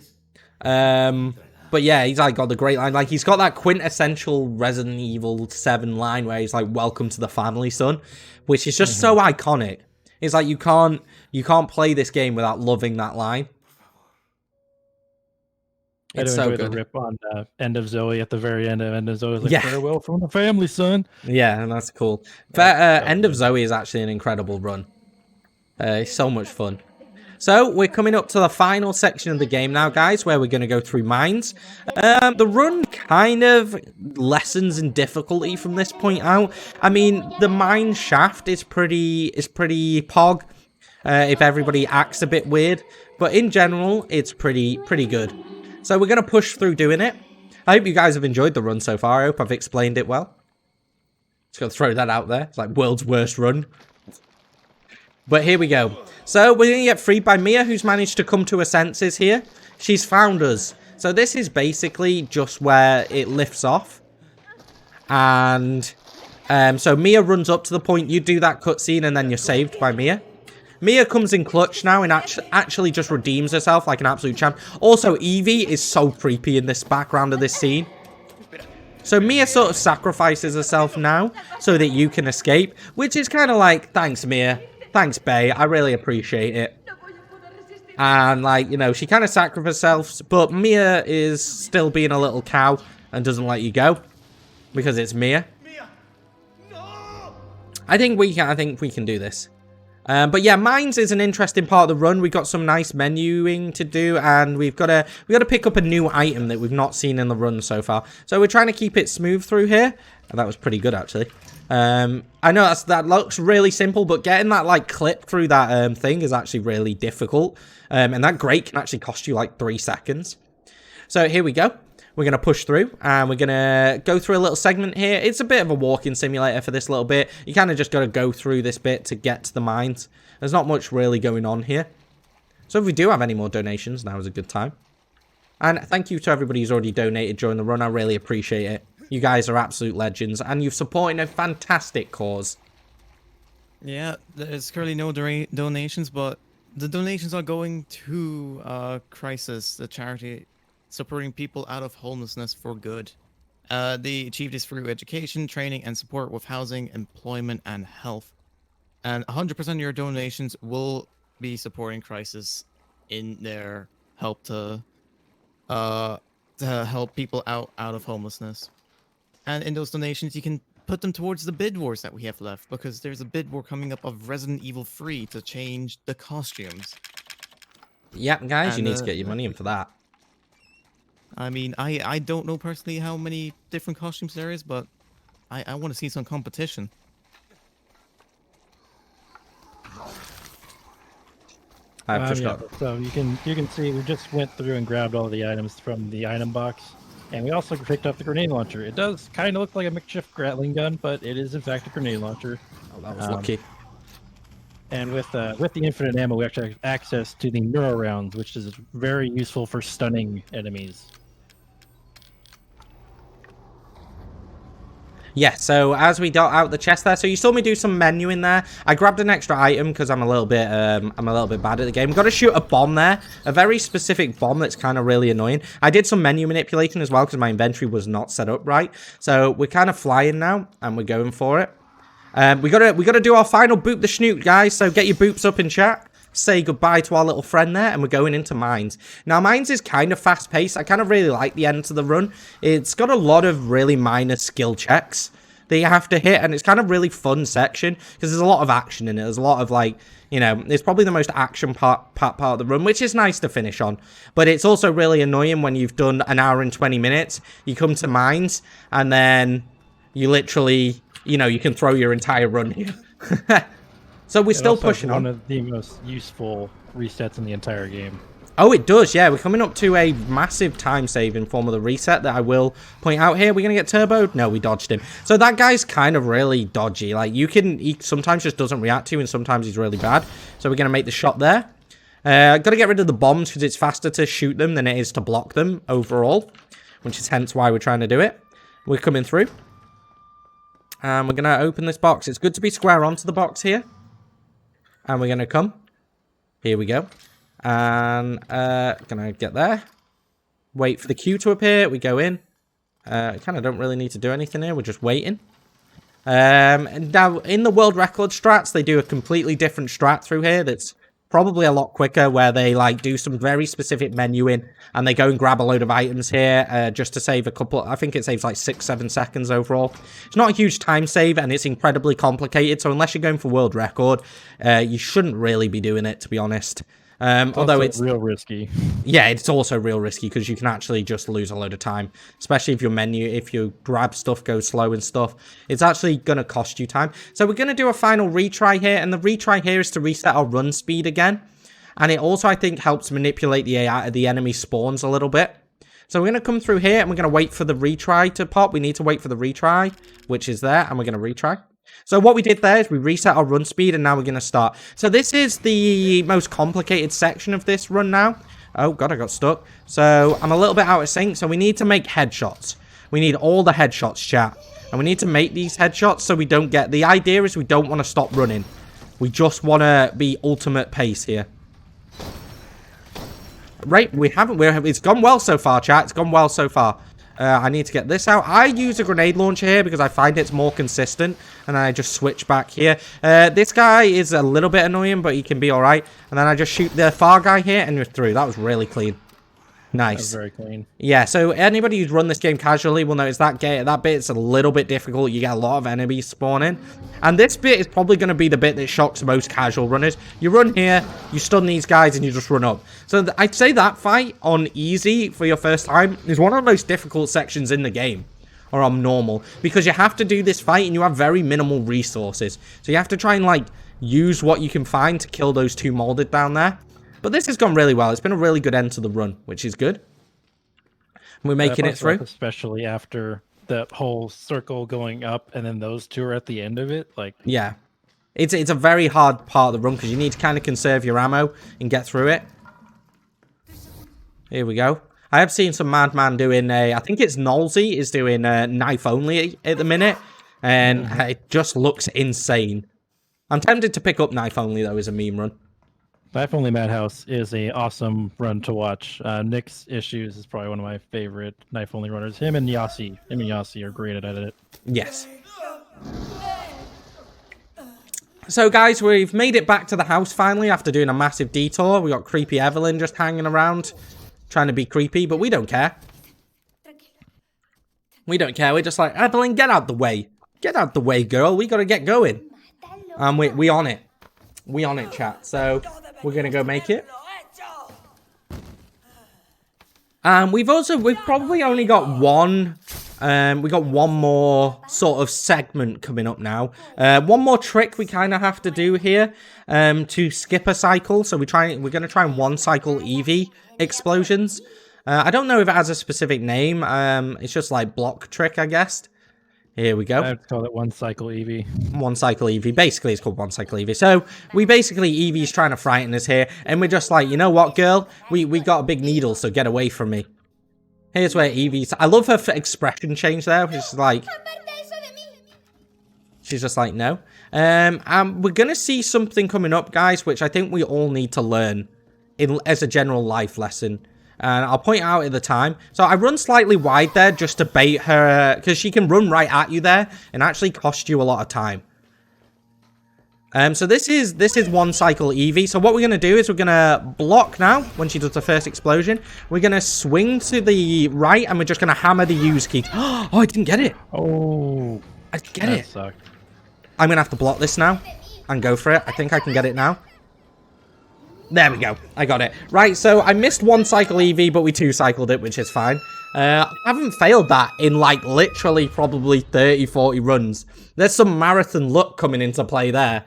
But yeah, he's like got the great line. Like, he's got that quintessential Resident Evil 7 line where he's like, "Welcome to the family, son," which is just so iconic. It's like you can't play this game without loving that line. It's so good. The rip on End of Zoe at the very end of End of Zoe is like, "Farewell from the family, son." Yeah, and that's cool. But End of Zoe is actually an incredible run. It's so much fun. So, we're coming up to the final section of the game now, guys, where we're going to go through mines. The run kind of lessens in difficulty from this point out. I mean, the mine shaft is pretty pog, if everybody acts a bit weird. But in general, it's pretty good. So, we're going to push through doing it. I hope you guys have enjoyed the run so far. I hope I've explained it well. Just going to throw that out there. It's like world's worst run. But here we go. So, we're going to get freed by Mia, who's managed to come to her senses here. She's found us. So, this is basically just where it lifts off. And, so Mia runs up to the point. You do that cutscene, and then you're saved by Mia. Mia comes in clutch now and actually just redeems herself like an absolute champ. Also, Evie is so creepy in this background of this scene. So, Mia sort of sacrifices herself now so that you can escape. Which is kind of like, thanks, Mia. Thanks, Bae. I really appreciate it. And, like, you know, she kind of sacrificed herself, but Mia is still being a little cow and doesn't let you go because it's Mia. I think we can do this. But yeah, mines is an interesting part of the run. We've got some nice menuing to do, and we've got to pick up a new item that we've not seen in the run so far. So we're trying to keep it smooth through here. And that was pretty good, actually. I know that looks really simple, but getting that like clip through that thing is actually really difficult. And that grate can actually cost you like 3 seconds. So here we go. We're going to push through, and we're going to go through a little segment here. It's a bit of a walking simulator for this little bit. You kind of just got to go through this bit to get to the mines. There's not much really going on here. So if we do have any more donations, now is a good time. And thank you to everybody who's already donated during the run. I really appreciate it. You guys are absolute legends, and you've supported a fantastic cause. Yeah, there's currently no donations, but the donations are going to Crisis, the charity supporting people out of homelessness for good. They achieve this through education, training, and support with housing, employment, and health. And 100% of your donations will be supporting Crisis in their help to to help people out of homelessness. And in those donations, you can put them towards the bid wars that we have left, because there's a bid war coming up of Resident Evil 3 to change the costumes. Yep, guys, you And, need to get your money in for that. I mean, I don't know personally how many different costumes there is, but I want to see some competition. I've just Yeah, got... so you can see we just went through and grabbed all the items from the item box, and we also picked up the grenade launcher. It does kind of look like a makeshift Gatling gun, but it is in fact a grenade launcher. Oh, that was lucky. And with the infinite ammo, we actually have access to the neuro rounds, which is very useful for stunning enemies. Yeah, so as we got out the chest there, so you saw me do some menuing there. I grabbed an extra item because I'm a little bit bad at the game. Got to shoot a bomb there, a very specific bomb that's kind of really annoying. I did some menu manipulation as well because my inventory was not set up right. So we're kind of flying now, and we're going for it. We gotta do our final boop the snoot, guys. So get your boops up in chat. Say goodbye to our little friend there, and we're going into mines. Now, mines is kind of fast-paced. I kind of really like the end to the run. It's got a lot of really minor skill checks that you have to hit, and it's kind of really fun section because there's a lot of action in it. There's a lot of, like, you know, it's probably the most action part of the run, which is nice to finish on. But it's also really annoying when you've done an hour and 20 minutes. You come to mines, and then you literally, you know, you can throw your entire run here. So we're still pushing on. One of the most useful resets in the entire game. Oh, it does, yeah. We're coming up to a massive time save in form of the reset that I will point out here. We're going to get turboed? No, we dodged him. So that guy's kind of really dodgy. Like, he sometimes just doesn't react to you, and sometimes he's really bad. So we're going to make the shot there. Got to get rid of the bombs because it's faster to shoot them than it is to block them overall, which is hence why we're trying to do it. We're coming through. And we're going to open this box. It's good to be square onto the box here. And we're going to come. Here we go. And gonna get there. Wait for the queue to appear. We go in. Kind of don't really need to do anything here. We're just waiting. And now, in the world record strats, they do a completely different strat through here that's probably a lot quicker, where they like do some very specific menuing, and they go and grab a load of items here just to save a couple. I think it saves like 6-7 seconds overall. It's not a huge time save, and it's incredibly complicated. So unless you're going for world record, you shouldn't really be doing it, to be honest. Although it's real risky. Yeah, it's also real risky because you can actually just lose a load of time, especially if if your grab stuff goes slow and stuff. It's actually going to cost you time. So we're going to do a final retry here, and the retry here is to reset our run speed again. And it also, I think, helps manipulate the enemy spawns a little bit. So we're going to come through here, and we're going to wait for the retry to pop. We need to wait for the retry, which is there, and we're going to retry. So what we did there is we reset our run speed, and now we're going to start. So this is the most complicated section of this run now. Oh, God, I got stuck. So I'm a little bit out of sync, so we need to make headshots. We need all the headshots, chat. And we need to make these headshots so we don't get... The idea is we don't want to stop running. We just want to be ultimate pace here. Right, we haven't... It's gone well so far, chat. It's gone well so far. I need to get this out. I use a grenade launcher here because I find it's more consistent. And then I just switch back here. This guy is a little bit annoying, but he can be alright. And then I just shoot the far guy here and you're through. That was really clean. Nice. That was very clean. Yeah, so anybody who's run this game casually will notice that bit's a little bit difficult. You get a lot of enemies spawning. And this bit is probably going to be the bit that shocks most casual runners. You run here, you stun these guys, and you just run up. So I'd say that fight on easy for your first time is one of the most difficult sections in the game. Or on normal. Because you have to do this fight and you have very minimal resources. So you have to try and, like, use what you can find to kill those two molded down there. But this has gone really well. It's been a really good end to the run, which is good. We're making it through. Especially after that whole circle going up and then those two are at the end of it. Like, yeah. It's a very hard part of the run because you need to kind of conserve your ammo and get through it. Here we go. I have seen some madman doing I think it's Nolsey is doing knife only at the minute. And it just looks insane. I'm tempted to pick up knife only though as a meme run. Knife Only Madhouse is a awesome run to watch. Nick's Issues is probably one of my favorite Knife Only runners. Him and Yassi are great at it. Yes. So guys, we've made it back to the house finally after doing a massive detour. We got creepy Evelyn just hanging around, trying to be creepy, but we don't care. We don't care. We're just like, Evelyn, get out the way. Get out the way, girl. We got to get going. We on it. We on it, chat. So we're going to go make it. We've probably only got one. We got one more sort of segment coming up now. One more trick we kind of have to do here to skip a cycle. So we're going to try and one cycle Evie explosions. I don't know if it has a specific name. It's just like block trick, I guess. Here we go. I would call it one cycle Evie. One cycle Evie. Basically, it's called one cycle Evie. So Evie's trying to frighten us here, and we're just like, you know what, girl? We got a big needle, so get away from me. Here's where Evie's. I love her expression change there. She's like, she's just like, no. We're gonna see something coming up, guys, which I think we all need to learn as a general life lesson. And I'll point out at the time. So I run slightly wide there just to bait her, because she can run right at you there and actually cost you a lot of time. So this is one cycle Evie. So what we're going to do is we're going to block now when she does the first explosion. We're going to swing to the right and we're just going to hammer the use key. Oh, I didn't get it. Oh, I didn't get it. Sucked. I'm going to have to block this now and go for it. I think I can get it now. There we go. I got it. Right, so I missed one cycle Evie, but we two-cycled it, which is fine. I haven't failed that in, like, literally probably 30, 40 runs. There's some marathon luck coming into play there.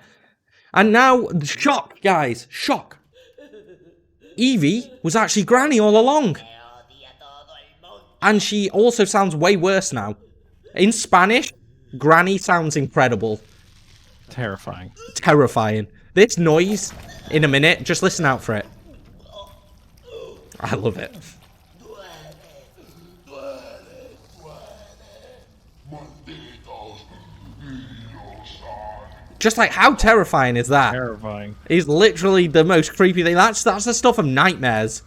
And now, shock, guys. Shock. Evie was actually Granny all along. And she also sounds way worse now. In Spanish, Granny sounds incredible. Terrifying. Terrifying. This noise... in a minute, just listen out for it. I love it. Just like, how terrifying is that? Terrifying. He's literally the most creepy thing. That's the stuff of nightmares.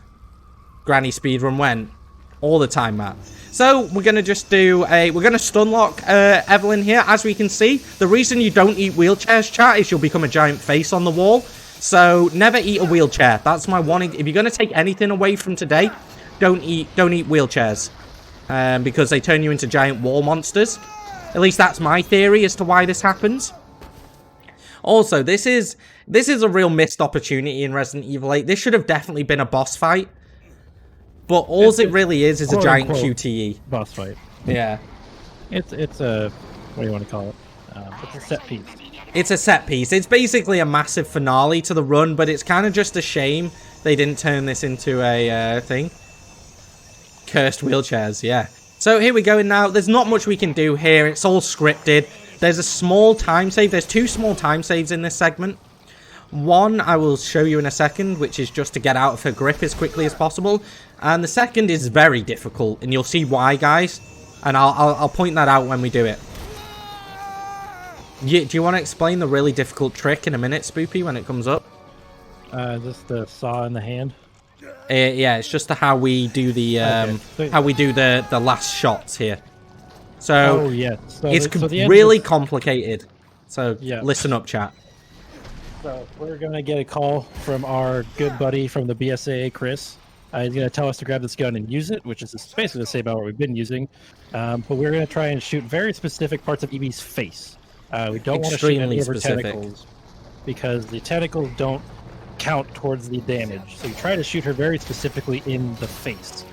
Granny speedrun went. All the time, Matt. So, we're going to just do a... we're going to stun lock Evelyn here. As we can see, the reason you don't eat wheelchairs, chat, is you'll become a giant face on the wall. So, never eat a wheelchair. That's my warning. If you're going to take anything away from today, don't eat wheelchairs. Because they turn you into giant wall monsters. At least that's my theory as to why this happens. Also, this is a real missed opportunity in Resident Evil 8. This should have definitely been a boss fight. But all it really is a giant QTE. Boss fight. Yeah. It's a... what do you want to call it? It's a set piece. It's a set piece. It's basically a massive finale to the run, but it's kind of just a shame they didn't turn this into a thing. Cursed wheelchairs, yeah. So here we go now. There's not much we can do here. It's all scripted. There's a small time save. There's two small time saves in this segment. One I will show you in a second, which is just to get out of her grip as quickly as possible. And the second is very difficult, and you'll see why, guys. And I'll point that out when we do it. Do you want to explain the really difficult trick in a minute, Spoopy, when it comes up? Just the saw in the hand. Yeah, it's just how we do the the last shots here. So yeah, it's really complicated. So yeah. Listen up, chat. So we're gonna get a call from our good buddy from the BSAA, Chris. He's gonna tell us to grab this gun and use it, which is basically the same about what we've been using. But we're gonna try and shoot very specific parts of Evie's face. We don't want to shoot any of her tentacles because the tentacles don't count towards the damage. So you try to shoot her very specifically in the face.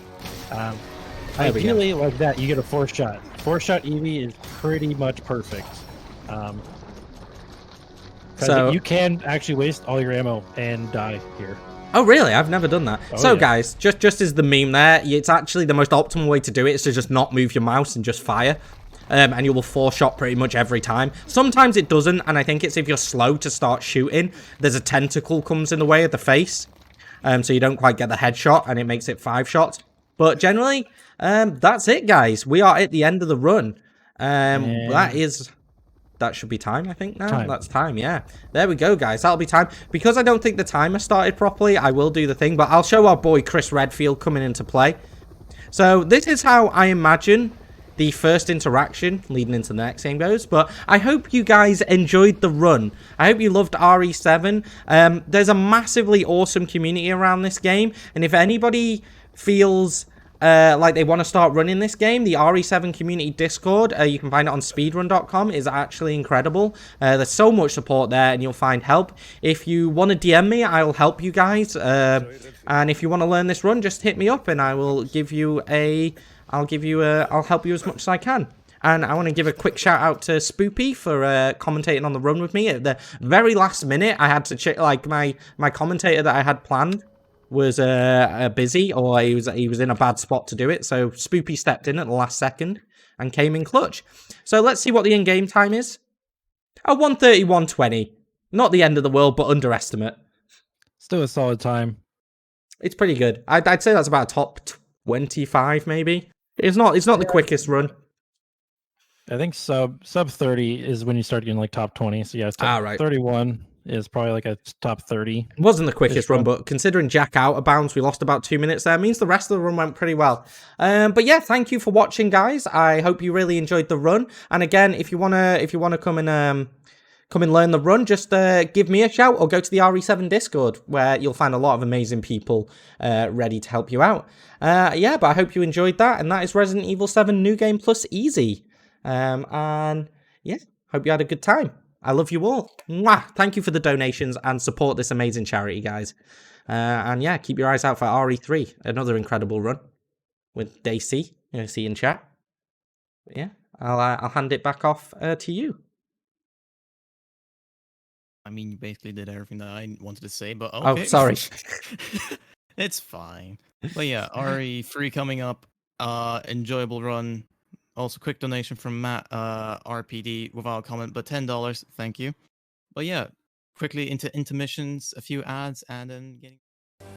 Ideally, like that, you get a 4-shot. 4-shot Evie is pretty much perfect. So you can actually waste all your ammo and die here. Oh, really? I've never done that. Oh, so, yeah. guys, just as the meme there, it's actually the most optimal way to do it is to just not move your mouse and just fire. And you will 4-shot pretty much every time. Sometimes it doesn't, and I think it's if you're slow to start shooting, there's a tentacle comes in the way of the face. So you don't quite get the headshot, and it makes it 5 shots. But generally, that's it, guys. We are at the end of the run. That should be time, I think, now. That's time, yeah. There we go, guys. That'll be time. Because I don't think the timer started properly, I will do the thing. But I'll show our boy Chris Redfield coming into play. So this is how I imagine the first interaction leading into the next game goes. But I hope you guys enjoyed the run. I hope you loved RE7. There's a massively awesome community around this game. And if anybody feels like they want to start running this game, the RE7 community Discord, you can find it on speedrun.com, is actually incredible. There's so much support there, and you'll find help. If you want to DM me, I'll help you guys. And if you want to learn this run, just hit me up, and I will give you I'll help you as much as I can. And I want to give a quick shout out to Spoopy for commentating on the run with me at the very last minute. I had to check, like, my commentator that I had planned was busy, or he was in a bad spot to do it, so Spoopy stepped in at the last second and came in clutch. So let's see what the in-game time is. A 1:31:20. Not the end of the world, but underestimate. Still a solid time. It's pretty good. I'd say that's about a top 25 maybe. It's not the quickest run. I think sub 30 is when you start getting like top 20. So yeah, Right. 31 is probably like a top 30. It wasn't the quickest run, but considering Jack out of bounds, we lost about 2 minutes there. It means the rest of the run went pretty well. But yeah, thank you for watching, guys. I hope you really enjoyed the run. And again, if you wanna come and learn the run, just give me a shout or go to the RE7 Discord, where you'll find a lot of amazing people ready to help you out. Yeah, but I hope you enjoyed that, and that is Resident Evil 7 New Game Plus Easy. And yeah, hope you had a good time. I love you all. Mwah! Thank you for the donations and support this amazing charity, guys. And yeah, keep your eyes out for RE3, another incredible run with Daisy. See you in chat. But yeah, I'll hand it back off to you. I mean, you basically did everything that I wanted to say, but Oh, okay. sorry. It's fine. But yeah, RE3 coming up. Enjoyable run. Also, quick donation from Matt, RPD, without a comment, but $10. Thank you. But yeah, quickly into intermissions, a few ads, and then getting...